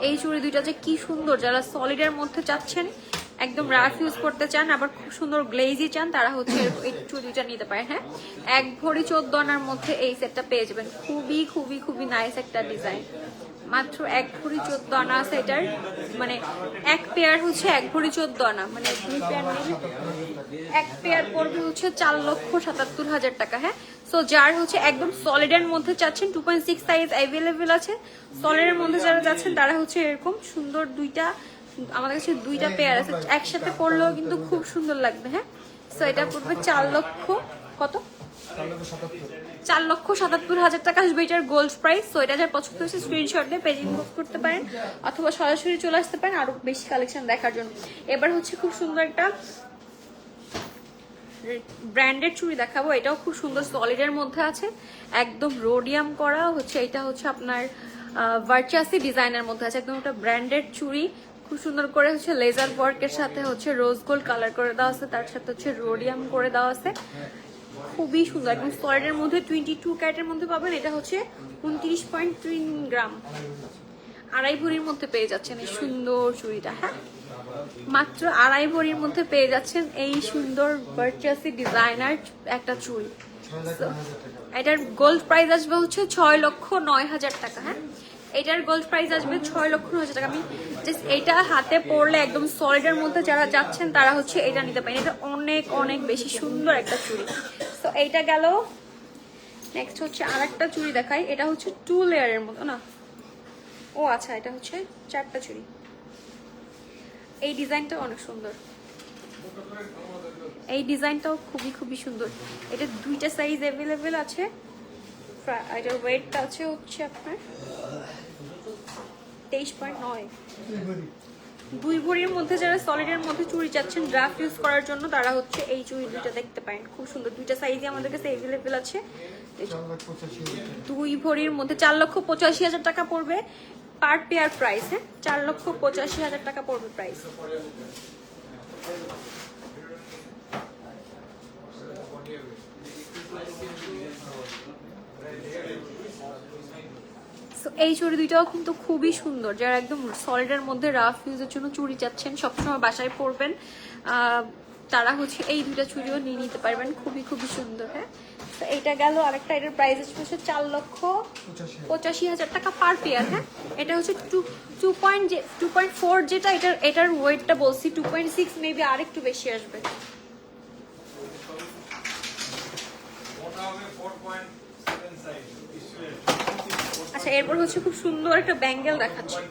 এই চুড়ি দুইটা যে কি সুন্দর, যারা সলিডের মধ্যে চাচ্ছেন, একদম রাফ ইউজ করতে চান, আবার খুব সুন্দর গ্লেজি চান, তারা হচ্ছে এই চুড়ি দুইটা নিতে পারে। হ্যাঁ, 1 ভরি 14 আনার মধ্যে এই সেটটা পেয়ে যাবেন। খুবই খুবই খুবই নাইস একটা ডিজাইন। মাত্র 1 ভরি 14 আনা আছে এটার, মানে এক পেয়ার হচ্ছে 1 ভরি 14 আনা, মানে 2 পেয়ার নিলে এক পেয়ার পড়বে হচ্ছে 4,77,000 টাকা। হ্যাঁ, সো যার হচ্ছে একদম সলিডের মধ্যে চাচ্ছেন, 2.6 সাইজ অ্যাভেলেবেল আছে। সলিডের মধ্যে যারা যাচ্ছেন তারা হচ্ছে এরকম সুন্দর দুইটা, আমাদের কাছে 2টা পেয়ার আছে, একসাথে পরলেও কিন্তু খুব সুন্দর লাগবে। হ্যাঁ, সো এটা পড়বে 4 লক্ষ কত, 4,77,000 টাকা আসবে এটার গোল্ড প্রাইস। সো এটা যার পছন্দ হচ্ছে স্ক্রিনশট দিয়ে পেজ ইনবক্স করতে পারেন, অথবা সরাসরি চলে আসতে পারেন আরো বেশি কালেকশন দেখার জন্য। এবার হচ্ছে খুব সুন্দর একটা ব্র্যান্ডেড চুড়ি দেখাবো। এটাও খুব সুন্দর সলিডের মধ্যে আছে, একদম রোডিয়াম করা হচ্ছে। এটা হচ্ছে আপনার ভার্চাসি ডিজাইনের মধ্যে আছে, একদম একটা ব্র্যান্ডেড চুড়ি। খুব সুন্দর করে হচ্ছে লেজার ওয়ার্কের সাথে হচ্ছে রোজ গোল্ড কালার করে দেওয়া আছে, তার সাথে হচ্ছে রোডিয়াম করে দেওয়া আছে। খুবই সুন্দর, একদম সলিডের মধ্যে 22 ক্যারেটের মধ্যে পাবেন। এটা হচ্ছে 29.3 গ্রাম, 2.5 ভরির মধ্যে পেয়ে যাচ্ছেন এই সুন্দর চুড়িটা। হ্যাঁ, মাত্র 2.5 ভরির মধ্যে পেয়ে যাচ্ছেন এই সুন্দর ভার্চাসি ডিজাইনার একটা চুড়ি। এটার গোল্ড প্রাইস আসবে হচ্ছে 6,09,000 টাকা। হ্যাঁ, এটার গোল্ড প্রাইস আসবে 6,09,000 টাকা। আমি জাস্ট এটা হাতে পরলে একদম সলিডের মধ্যে যারা যাচ্ছেন তারা হচ্ছে এটা নিতে পারেন। এটা অনেক অনেক বেশি সুন্দর একটা চুড়ি। তো এইটা গেল। নেক্সট হচ্ছে আরেকটা চুড়ি দেখাই। এটা হচ্ছে 2 লেয়ারের মতো না, ও আচ্ছা, এটা হচ্ছে 4টা চুড়ি। এই ডিজাইনটা অনেক সুন্দর, এই ডিজাইনটাও খুবই খুবই সুন্দর। এটা 2টা সাইজ অ্যাভেলেবেল আছে। এটার ওয়েটটা আছে হচ্ছে আপনার 23.9। 2 ভরির মধ্যে যারা সলিডের মধ্যে চুড়ি চাচ্ছেন ড্রাফট ইউজ করার জন্য, তারা হচ্ছে এই চুড়ি দুইটা দেখতে পারেন। খুব সুন্দর, 2টা সাইজই আমাদের কাছে অ্যাভেলেবেল আছে। 2 ভরির মধ্যে 4,85,000 টাকা পড়বে পার পেয়ার প্রাইস। হ্যাঁ, 4,85,000 টাকা পড়বে প্রাইস। এই চুড়ি দুইটাও কিন্তু খুবই সুন্দর, যারা একদম সলিডের মধ্যে রাফ ইউজের জন্য চুড়ি চাচ্ছেন, সবসময় বাসায় পরবেন, তারা হচ্ছে এই 2টা চুড়িও নিয়ে নিতে পারবেন। খুবই খুবই সুন্দর। হ্যাঁ, তো এইটা গেল। আরেকটা, এটার প্রাইস হচ্ছে 4,85,000 টাকা পার পেয়ার। হ্যাঁ, এটা হচ্ছে 2.4 যেটা, এটার ওয়েটটা বলছি 2.6, মেবি আরেকটু বেশি আসবে। আচ্ছা, এরপর হচ্ছে খুব সুন্দর একটা ব্যাঙ্গেল দেখাচ্ছি।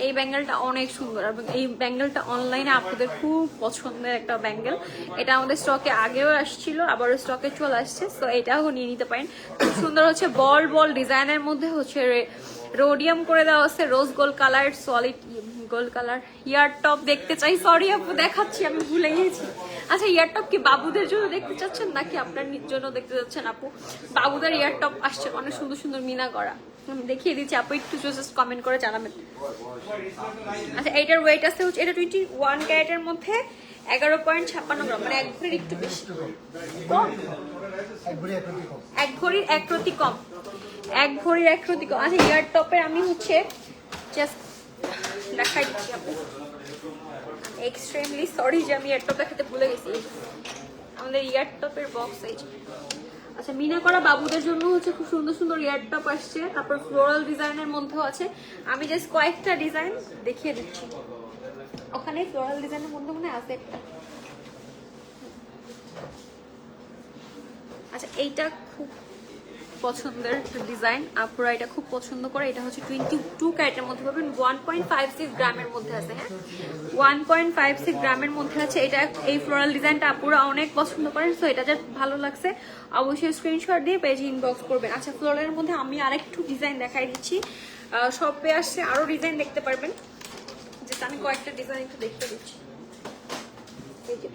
এই ব্যাঙ্গেলটা অনেক সুন্দর এবং এই ব্যাঙ্গেলটা অনলাইনে আপনাদের খুব পছন্দের একটা ব্যাঙ্গেল। এটা আমাদের স্টকে আগেও আসছিল, আবারও স্টকে চলে আসছে, সো এটাও নিয়ে নিতে পারেন। খুব সুন্দর হচ্ছে বল বল ডিজাইনের মধ্যে হচ্ছে রোডিয়াম করে দেওয়া আছে, rose gold colour, solid gold colour. Ear top দেখতে চাই, সরি আপু দেখাচ্ছি, আমি ভুলে গিয়েছি। আচ্ছা, ইয়ার টপ কি বাবুদের জন্য দেখতে চাচ্ছেন নাকি আপনার জন্য দেখতে চাচ্ছেন আপু? বাবুদের ইয়ার টপ আসছে অনেক সুন্দর সুন্দর মিনা করা, আমি দেখিয়ে দিচ্ছি, আপু একটু জাস্ট কমেন্ট করে জানাবেন। আচ্ছা, এইটার ওয়েট আছে হচ্ছে, এটা 21 ক্যারেটের মধ্যে 11.56 গ্রাম, মানে এক ভরির একটু বেশি কম, এক ভরির এক রতি কম, এক ভরির এক রতি কম। আচ্ছা, ইয়ার টপের আমি হচ্ছে জাস্ট দেখাই দিচ্ছি আপু। এক্সট্রিমলি সরি যে আমি ইয়ার টপ দেখাতে ভুলে গেছি। আমাদের ইয়ার টপের বক্স এই যে। আচ্ছা, মিনা করা বাবুদের জন্য হচ্ছে খুব সুন্দর সুন্দর ইয়ার টপ আসছে, তারপর ফ্লোরাল ডিজাইনের মধ্যেও আছে। আমি জাস্ট কয়েকটা ডিজাইন দেখিয়ে দিচ্ছি। ওখানে ফ্লোরাল ডিজাইনের মধ্যে মনে আছে একটা। আচ্ছা, এইটা খুব পছন্দের ডিজাইন, আপুরা এটা খুব পছন্দ করে। এটা হচ্ছে 22 ক্যারেটের মধ্যে পাবেন, 1.56 গ্রামের মধ্যে আছে। হ্যাঁ, 1.56 গ্রামের মধ্যে আছে। এটা এই ফ্লোরাল ডিজাইনটা আপুরা অনেক পছন্দ করেন, সো এটা যা ভালো লাগছে অবশ্যই স্ক্রিনশট দিয়ে পেজে ইনবক্স করবেন। আচ্ছা, ফ্লোরালের মধ্যে আমি আরেকটু ডিজাইন দেখাই দিচ্ছি। শপে আসছে আরো ডিজাইন দেখতে পারবেন, যেটা আমি কয়েকটা ডিজাইন একটু দেখতে দিচ্ছি। এই যে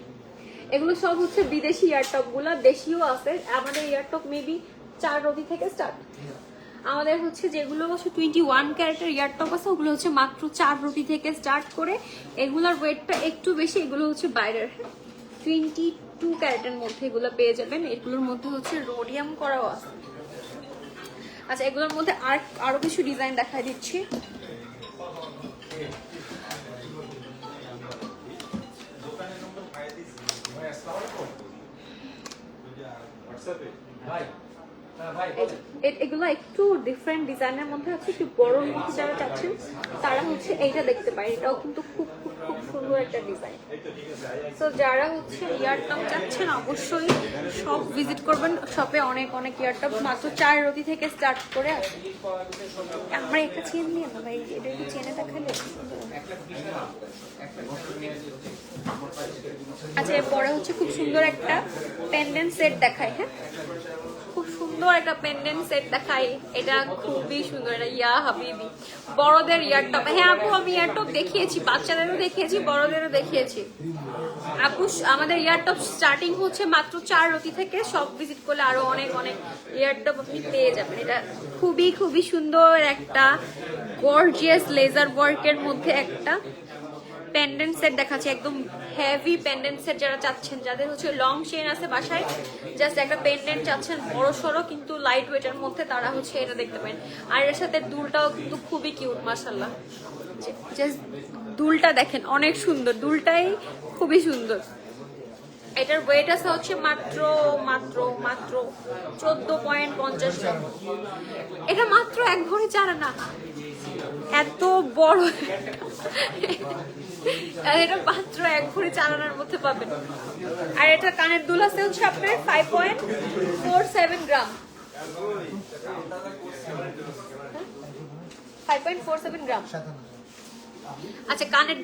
এগুলো সব হচ্ছে বিদেশি ইয়ারটপ গুলা, দেশিও আছে। আমাদের ইয়ারটপ মেবি 4 রতি থেকে স্টার্ট। আমাদের হচ্ছে যেগুলো হচ্ছে 21 ক্যারেটের ইয়ারটপ আছে, ওগুলো হচ্ছে মাত্র 4 রতি থেকে স্টার্ট করে। এগুলোর ওয়েটটা একটু বেশি, এগুলো হচ্ছে বাইরের 22 ক্যারেটের মধ্যে এগুলো পেয়ে যাবেন। এগুলোর মধ্যে হচ্ছে রোডিয়াম করাও আছে। আচ্ছা, এগুলোর মধ্যে আরো কিছু ডিজাইন দেখাই দিচ্ছি। এগুলো একটু ডিফারেন্ট ডিজাইনের মধ্যে আছে, একটু বড় মধ্যে যারা চাচ্ছেন তারা হচ্ছে এইটা দেখতে পারেন। এটাও কিন্তু খুব খুব খুব সুন্দর একটা ডিজাইন। তো যারা হচ্ছে ইয়ারটপ চাচ্ছেন অবশ্যই শপ ভিজিট করবেন। শপে অনেক অনেক ইয়ারটপ মাত্র 4 রতি থেকে স্টার্ট করে আসে। আমরা একটা চেন নিয়ে না ভাই, এটা একটু চেনে দেখালে। আচ্ছা, এরপরে হচ্ছে খুব সুন্দর একটা পেন্ডেন্ট সেট দেখায়। হ্যাঁ, খুব সুন্দর একটা পেন্ডেন্ট সেট দেখাই। এটা খুবই সুন্দর, এটা ইয়া হাবিবি বড়দের ইয়ারটপ। হ্যাঁ আপু, আমি ইয়ারটপ দেখিয়েছি, বাচ্চাদেরও দেখিয়েছি, বড়দেরও দেখিয়েছি আপু। আমাদের ইয়ারটপ স্টার্টিং হচ্ছে মাত্র 4 রতি থেকে। সব ভিজিট করলে আরো অনেক অনেক ইয়ারটপ আপনি পেয়ে যাবেন। এটা খুবই খুবই সুন্দর একটা গর্জিয়াস লেজার ওয়ার্কের মধ্যে একটা পেন্ডেন্ট সেট দেখাচ্ছে, একদম হেভি পেন্ডেন্ট সেট। যারা চাচ্ছেন, যাদের হচ্ছে লং চেন আছে বাসায়, জাস্ট একটা পেন্ডেন্ট চাচ্ছেন বড় সড়ো কিন্তু লাইট ওয়েটের মধ্যে, তারা হচ্ছে এটা দেখতে পারেন। আর এর সাথে দুলটাও কিন্তু খুবই কিউট, মাশাআল্লাহ। জাস্ট দুলটা দেখেন, অনেক সুন্দর, দুলটাই খুবই সুন্দর। এটার ওয়েট আছে হচ্ছে মাত্র মাত্র মাত্র 14.50 গ্রাম। এটা মাত্র 1 ভরি 4 আনা, এত বড়। এটা মাত্র 1 ভরি 4 আনার মধ্যে পাবেন। আর এটা কানের দুল আছে হচ্ছে আপনার 5.47 গ্রাম, 5.47 গ্রাম। আচ্ছা, কানের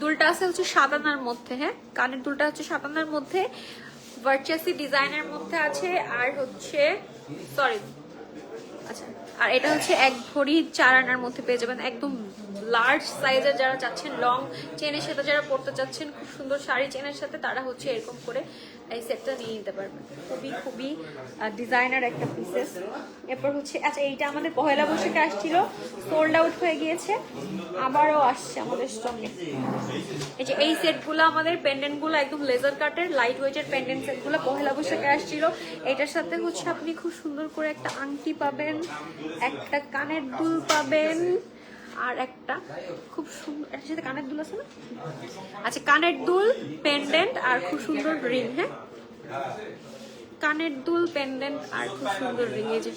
দুলটা আছে হচ্ছে 7 আনার মধ্যে। হ্যাঁ, কানের দুলটা হচ্ছে 7 আনার মধ্যে, ভার্চাসি ডিজাইনের মধ্যে আছে। আর হচ্ছে সরি, আচ্ছা, আর এটা হচ্ছে 1 ভরি 4 আনার মধ্যে পেয়ে যাবেন। একদম লার্জ সাইজের যারা চাচ্ছেন, লং চেনের সাথে যারা পড়তে চাচ্ছেন, খুব সুন্দর শাড়ি চেনের সাথে, তারা হচ্ছে এরকম করে এই সেটটা নিয়ে নিতে পারবেন। খুবই খুবই ডিজাইনার একটা পিসেস। এরপর হচ্ছে, আচ্ছা, এইটা আমাদের পহেলা বৈশাখে আসছিল, সোল্ড আউট হয়ে গিয়েছে, আবারও আসছে আমাদের স্টকে। এই যে এই সেটগুলো, আমাদের পেন্ডেন্টগুলো একদম লেজার কাটের লাইট ওয়েটের পেন্ডেন্ট সেটগুলো পহেলা বৈশাখে আসছিল। এটার সাথে হচ্ছে আপনি খুব সুন্দর করে একটা আংটি পাবেন, একটা কানের দুল পাবেন, আর একটা খুব সুন্দর, এটার সাথে কানের দুল আছে না? আচ্ছা, কানের দুল, পেন্ডেন্ট আর খুব সুন্দর রিং। হ্যাঁ, কানের দুল পেন্ডেন্ট আর খুব সুন্দর রিং। এই যে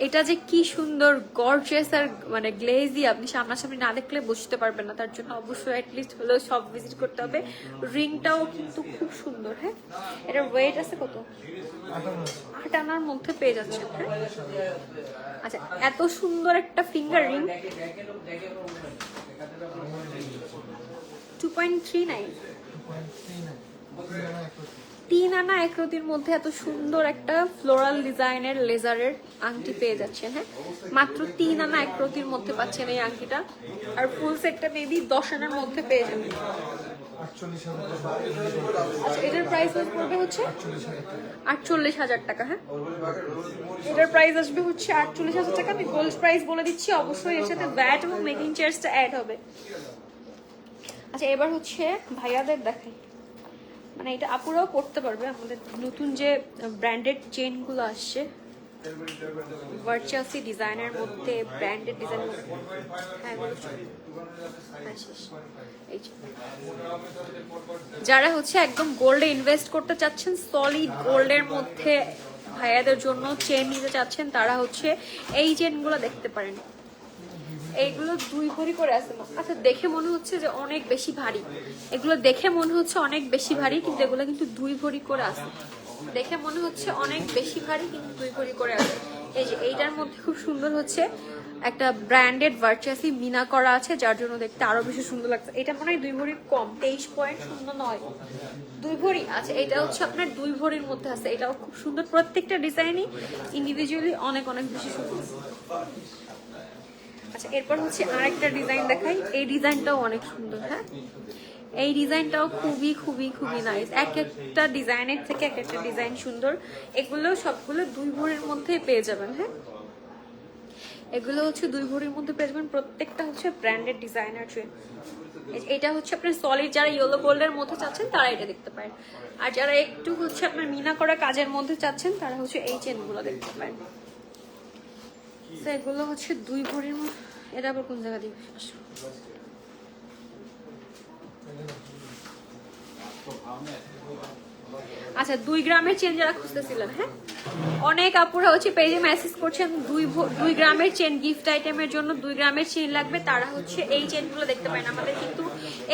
এটা যে কি সুন্দর গর্জিয়াস আর মানে গ্লেজি, আপনি সামনাসামনি না দেখলে বুঝতে পারবেন না, তার জন্য অবশ্যই অ্যাটলিস্ট হলেও সব ভিজিট করতে হবে। রিংটাও কিন্তু খুব সুন্দর। হ্যাঁ, এটার ওয়েট আছে কত? 8 আনার মধ্যে পেয়ে যাচ্ছেন। হ্যাঁ, আচ্ছা, এত সুন্দর একটা ফিঙ্গার রিং 2.39, 3 আনা 1 রতির মধ্যে এত সুন্দর একটা ফ্লোরাল ডিজাইনের লেজারের আংটি পেয়ে যাচ্ছেন। হ্যাঁ, মাত্র 3 আনা 1 রতির মধ্যে পাচ্ছেন এই আংটিটা। আর ফুল সেটটা মেবি 10 আনার মধ্যে পেয়ে যাবেন। আচ্ছা, এটার প্রাইস পড়বে হচ্ছে 48,000 টাকা। হ্যাঁ, এটার প্রাইস আসবে হচ্ছে 48,000 টাকা। আমি গোল্ড প্রাইস বলে দিচ্ছি, অবশ্যই এর সাথে ভ্যাট এবং মেকিং চার্জটা অ্যাড হবে। আচ্ছা, এবার হচ্ছে ভাইয়াদের দেখাই, মানে এটা আপুরাও পড়তে পারবে। আমাদের নতুন যে ব্র্যান্ডেড চেনগুলো আসছে, ভার্চুয়াসি ডিজাইনের মধ্যে ব্র্যান্ডেড ডিজাইন। হ্যাঁ, যারা হচ্ছে একদম গোল্ডে ইনভেস্ট করতে চাচ্ছেন, সলিড গোল্ডের মধ্যে ভাইয়াদের জন্য চেন নিতে চাচ্ছেন, তারা হচ্ছে এই চেনগুলো দেখতে পারেন। এইগুলো 2 ভরি করে আছে। আচ্ছা, দেখে মনে হচ্ছে যে অনেক বেশি ভারী, এগুলো দেখে মনে হচ্ছে অনেক বেশি ভারী, কিন্তু এগুলো কিন্তু 2 ভরি করে আছে। দেখে মনে হচ্ছে অনেক বেশি ভারী, কিন্তু 2 ভরি করে আছে। এই যে এইটার মধ্যে খুব সুন্দর হচ্ছে একটা ব্র্যান্ডেড ভার্চুয়াসি মিনা করা আছে, যার জন্য দেখতে আরো বেশি সুন্দর লাগছে। এটা মনে হয় 2 ভরি কম, 23.09, 2 ভরি। আচ্ছা, এটা হচ্ছে আপনার 2 ভরির মধ্যে আছে। এটাও খুব সুন্দর, প্রত্যেকটা ডিজাইনই ইন্ডিভিজুয়ালি অনেক অনেক বেশি সুন্দর। আচ্ছা, এরপর হচ্ছে আরেকটা ডিজাইন দেখাই। এই ডিজাইনটাও অনেক সুন্দর। হ্যাঁ, এই ডিজাইনটাও খুবই খুবই খুবই নাইস। এক একটা ডিজাইনের থেকে এক একটা ডিজাইন সুন্দর। এগুলো সবগুলো 2 ভরির মধ্যেই পেয়ে যাবেন। হ্যাঁ, এগুলো হচ্ছে 2 ভরির মধ্যে পেয়ে যাবেন। প্রত্যেকটা হচ্ছে ব্র্যান্ডেড ডিজাইনার চেন। এটা হচ্ছে আপনার সলিড, যারা ইয়েলো গোল্ডের মধ্যে চাচ্ছেন তারা এটা দেখতে পারেন। আর যারা একটু হচ্ছে আপনার মিনা করা কাজের মধ্যে চাচ্ছেন, তারা হচ্ছে এই চেনগুলো দেখতে পারেন। এগুলো হচ্ছে 2 ভরির মধ্যে। এটা আবার কোন জায়গা দিয়ে? আচ্ছা, 2 গ্রামের চেন যারা খুঁজতেছিলেন, হ্যাঁ, অনেক আপুরা হচ্ছে পেজে মেসেজ করছেন 2 গ্রামের চেন গিফট আইটেমের জন্য 2 গ্রামের চেন লাগবে, তারা হচ্ছে এই চেনগুলো দেখতে পারেন আমাদের। কিন্তু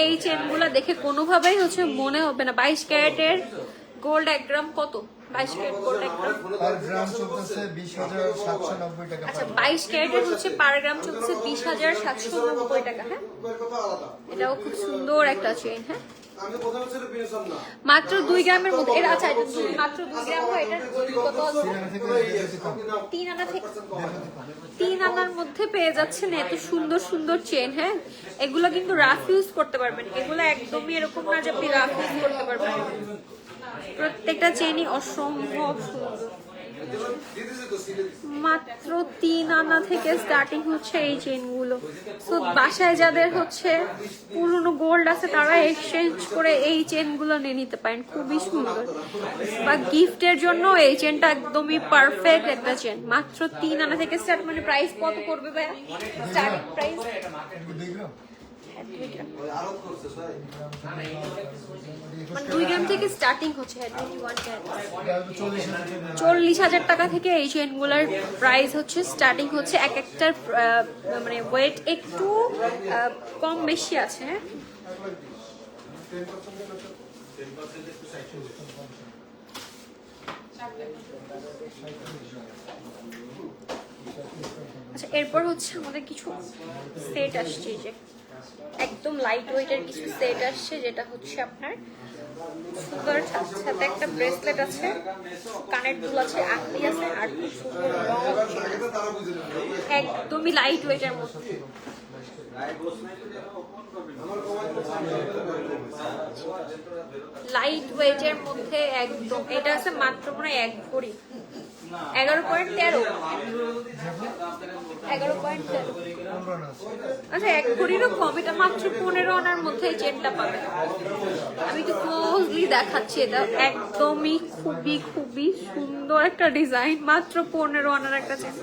এই চেনগুলো দেখে কোনোভাবেই হচ্ছে মনে হবে না 22 ক্যারেটের গোল্ড 1 গ্রাম কত? 22 ক্যারেট গোল্ড 1 গ্রাম পার গ্রাম চলতেছে 20,790 টাকা। আচ্ছা, 22 ক্যারেটের হচ্ছে পার গ্রাম চলছে 20,790 টাকা। হ্যাঁ, এটাও খুব সুন্দর একটা চেন। হ্যাঁ, মাত্র 2 গ্রামের মধ্যে। এটা আচ্ছা, মাত্র 2 গ্রাম হয়। এটার কত আছে? 3 আনা থেকে 3 আনার মধ্যে পেয়ে যাচ্ছেন এত সুন্দর সুন্দর চেন। হ্যাঁ, এগুলো কিন্তু রাফ ইউজ করতে পারবেন। এগুলো একদমই এরকম না যে আপনি রাফ ইউজ করতে পারবেন। প্রত্যেকটা চেনই অসম্ভব সুন্দর। মাত্র 3 আনা থেকে স্টার্টিং হচ্ছে এই চেনগুলো। তো বাসায় যাদের হচ্ছে পুরনো গোল্ড আছে, তারা এক্সচেঞ্জ করে এই চেনগুলো নিয়ে নিতে পারেন, খুবই সুন্দর। বা গিফটের জন্য এই চেনটা একদমই পারফেক্ট একটা চেন। মাত্র 3 আনা থেকে স্টার্ট। মানে প্রাইস কত পড়বে ভাইয়া? স্টার্টিং প্রাইস 2 গ্রাম থেকে স্টার্টিং হচ্ছে। 40,000 টাকা থেকে এই চেনগুলোর প্রাইস হচ্ছে স্টার্টিং হচ্ছে। এক একটার মানে ওয়েট একটু কম বেশি আছে। আচ্ছা, এরপর হচ্ছে আমাদের কিছু সেট আসছে, যে একদম লাইট ওয়েটের কিছু সেট আসছে, যেটা হচ্ছে আপনার সুন্দর সাথে একটা ব্রেসলেট আছে, কানের দুল আছে, আংটি আছে, আর খুব সুন্দর একদমই লাইট ওয়েটের মধ্যে। লাইট ওয়েটের মধ্যে একদম। এটা আছে মাত্র মনে হয় 1 ভরি, 11.13, 11.13। আচ্ছা, 1 ভরিরও কম। এটা মাত্র 15 আনার মধ্যে এই চেনটা পাবেন। আমি একটু ক্লোজলি দেখাচ্ছি। এটা একদমই খুবই খুবই সুন্দর একটা ডিজাইন। মাত্র 15 আনার একটা চেন।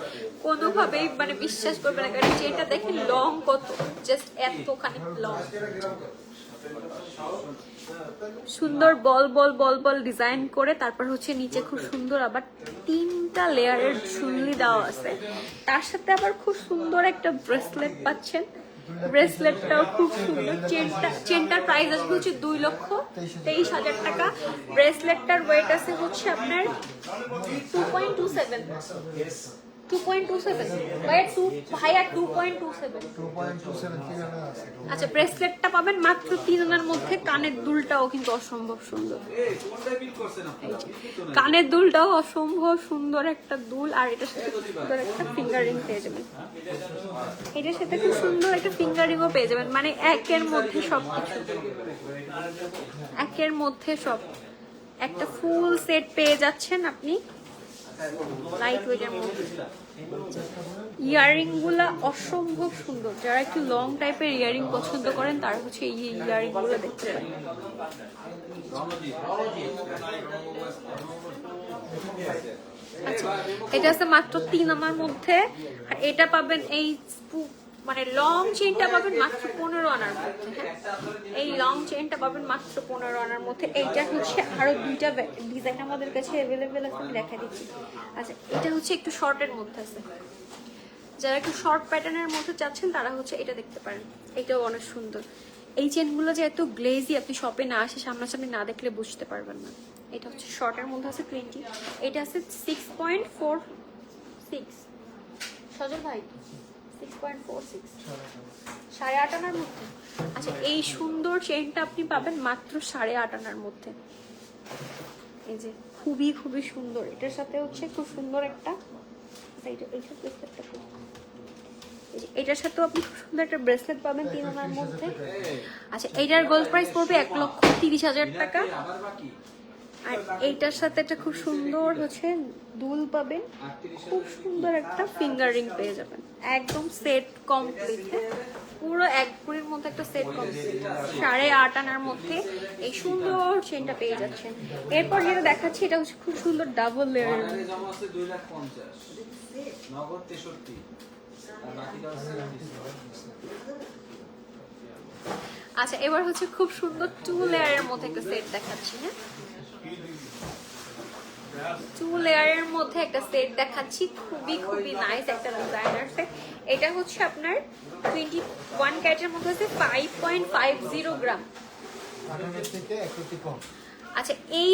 কোনোভাবেই মানে বিশ্বাস করবে না, কারণ চেনটা দেখে লং কত, জাস্ট এতখানি লং। সুন্দর বল বল বল বল ডিজাইন করে তারপর হচ্ছে নিচে খুব সুন্দর আবার 3টা লেয়ারের ঝুলনি দেওয়া আছে। তার সাথে আবার খুব সুন্দর একটা ব্রেসলেট পাচ্ছেন। ব্রেসলেটটাও খুব সুন্দর। চেনটার প্রাইস আসবে হচ্ছে 2,23,000 টাকা। ব্রেসলেটটার ওয়েট আছে হচ্ছে আপনার 2.27 ভাইয়া 2.27। 2.27 কি জানা আছে? আচ্ছা, ব্রেসলেটটা পাবেন মাত্র 3 আনার মধ্যে। কানের দুলটাও কিন্তু অসম্ভব সুন্দর। কানের দুলটাও অসম্ভব সুন্দর একটা দুল, আর এটার সাথে খুব সুন্দর একটা ফিঙ্গার রিং পেয়ে যাবেন। এটার সাথে খুব সুন্দর একটা ফিঙ্গার রিংও পেয়ে যাবেন, মানে একের মধ্যে সবকিছু, একের মধ্যে সব। একটা ফুল সেট পেয়ে যাচ্ছেন আপনি লাইট ওয়েটের মধ্যে। ইয়াররিং গুলা অসম্ভব সুন্দর। যারা একটু লং টাইপের ইয়াররিং পছন্দ করেন তারা হচ্ছে এই ইয়াররিং গুলো দেখতে পারেন। আচ্ছা, এটা আছে মাত্র 3 আনার মধ্যে। আর এটা পাবেন এই মানে লং চেইনটা পাবেন মাত্র 15 আনার মধ্যে। হ্যাঁ, এই লং চেইনটা পাবেন মাত্র 15 আনার মধ্যে। এইটা হচ্ছে আরো 2টা ডিজাইন আমাদের কাছে অ্যাভেলেবেল আছে, আমি দেখা দিচ্ছি। আচ্ছা, এটা হচ্ছে একটু শর্টের মধ্যে আছে। যারা একটু শর্ট প্যাটার্নের মধ্যে চাচ্ছেন তারা হচ্ছে এটা দেখতে পারেন। এটাও অনেক সুন্দর। এই চেনগুলো যে এত গ্লেজি, আপনি শপে না আসে সামনাসামনি না দেখলে বুঝতে পারবেন না। এটা হচ্ছে শর্টের মধ্যে আছে 20। এটা আছে 6.46 সজল ভাই, 6.46 8.5 আনার মধ্যে। আচ্ছা, এই সুন্দর চেনটা আপনি পাবেন মাত্র 8.5 আনার মধ্যে। এই যে খুবই খুবই সুন্দর। এটার সাথে হচ্ছে খুব সুন্দর একটা এটার সাথেও আপনি খুব সুন্দর একটা ব্রেসলেট পাবেন 3 আনার মধ্যে। আচ্ছা, এইটার গোল্ড প্রাইস পড়বে 1,30,000 টাকা। আর এইটার সাথে একটা খুব সুন্দর হচ্ছে দুল পাবেন, খুব সুন্দর একটা ফিঙ্গার রিং পেয়ে যাবেন। একদম সেট কমপ্লিট, পুরো 1 ভরির মধ্যে একটা সেট কমপ্লিট। 8.5 আনার মধ্যে এই সুন্দর চেনটা পেয়ে যাচ্ছেন। এরপর যেটা দেখাচ্ছি এটা হচ্ছে খুব সুন্দর ডাবল লেয়ার। আচ্ছা, এবার হচ্ছে খুব সুন্দর 2 লেয়ারের মধ্যে একটা সেট দেখাচ্ছি। হ্যাঁ, 2 লেয়ারের মধ্যে একটা সেট দেখাচ্ছি। খুবই খুবই নাইস একটা ডিজাইনার সেট। এটা হচ্ছে আপনার 21 ক্যারেটের মধ্যে আছে 5.50 গ্রাম। আচ্ছা, এই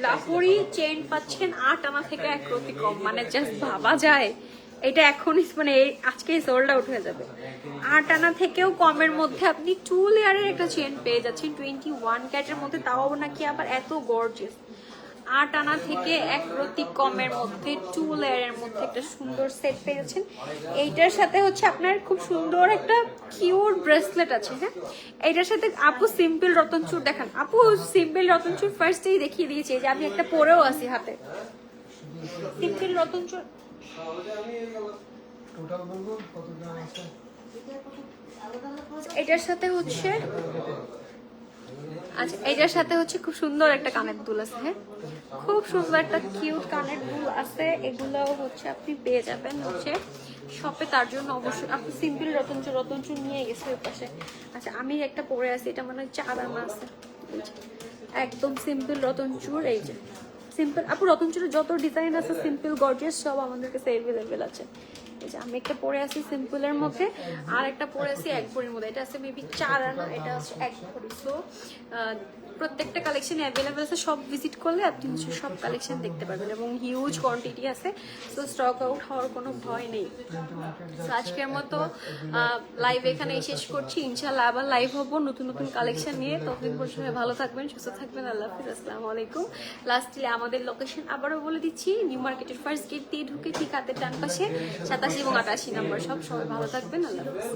লাহোরি চেন পাচ্ছেন 8 আনা থেকে 1 রতি কম। মানে জাস্ট ভাবা যায় এটা এখনই মানে আজকেই সোল্ড আউট হয়ে যাবে। 8 আনা থেকেও কমের মধ্যে আপনি 2 লেয়ারের একটা চেন পেয়ে যাচ্ছেন 21 ক্যারেটের মধ্যে, তাও নাকি আবার এত গর্জিয়াস। 8 আনা থেকে 1 রতি কমের মধ্যে 2 লেয়ারের মধ্যে একটা সুন্দর সেট পেয়ে যাচ্ছেন। এইটার সাথে হচ্ছে আপনার খুব সুন্দর একটা কিউট ব্রেসলেট আছে। হ্যাঁ, এইটার সাথে আপু সিম্পল রতনচুর দেখান। আপু সিম্পল রতনচুর ফার্স্টেই দেখিয়ে দিয়েছি যে আমি একটা পরেও আছি হাতে। সিম্পল রতনচুর টোটাল বলবো কত দাম আছে? এটার সাথে হচ্ছে আচ্ছা, এটার সাথে হচ্ছে খুব সুন্দর একটা কানের দুল আছে। হ্যাঁ, খুব সুন্দর একটা কিউট কানের দুল আছে। এগুলোও হচ্ছে আপনি পেয়ে যাবেন হচ্ছে শপে। তার জন্য অবশ্যই আপনি সিম্পল রতনচুর নিয়ে গেছে ওই পাশে। আচ্ছা, আমি একটা পরে আছি, এটা মানে 4 আনা আছে। একদম সিম্পল রতনচুর। এই যে সিম্পল আপু রতনচুরের যত ডিজাইন আছে সিম্পল গর্জিয়াস সব আমাদের কাছে অ্যাভেলেবেল আছে। এই যে আমি একটা পরে আছি সিম্পলের মধ্যে, আর একটা পরে আছি 1 ভরির মধ্যে। এটা আছে মেবি 4 আনা, এটা হচ্ছে 1 ভরি। সো প্রত্যেকটা কালেকশন অ্যাভেলেবেল আছে। সব ভিজিট করলে আপনি হচ্ছে সব কালেকশন দেখতে পারবেন এবং হিউজ কোয়ান্টিটি আছে। সো স্টক আউট হওয়ার কোনো ভয় নেই। তো আজকের মতো লাইভ এখানে শেষ করছি। ইনশাআল্লাহ আবার লাইভ হবো নতুন নতুন কালেকশন নিয়ে। ততদিন পর্যন্ত ভালো থাকবেন, সুস্থ থাকবেন। আল্লাহ হাফিজ, আসসালামু আলাইকুম। লাস্টলি আমাদের লোকেশন আবারও বলে দিচ্ছি, নিউ মার্কেটের ফার্স্ট গেট দিয়ে ঢুকে ঠিক হাতের ডান পাশে 87 এবং 88 নাম্বার। সবাই ভালো থাকবেন। আল্লাহ হাফিজ।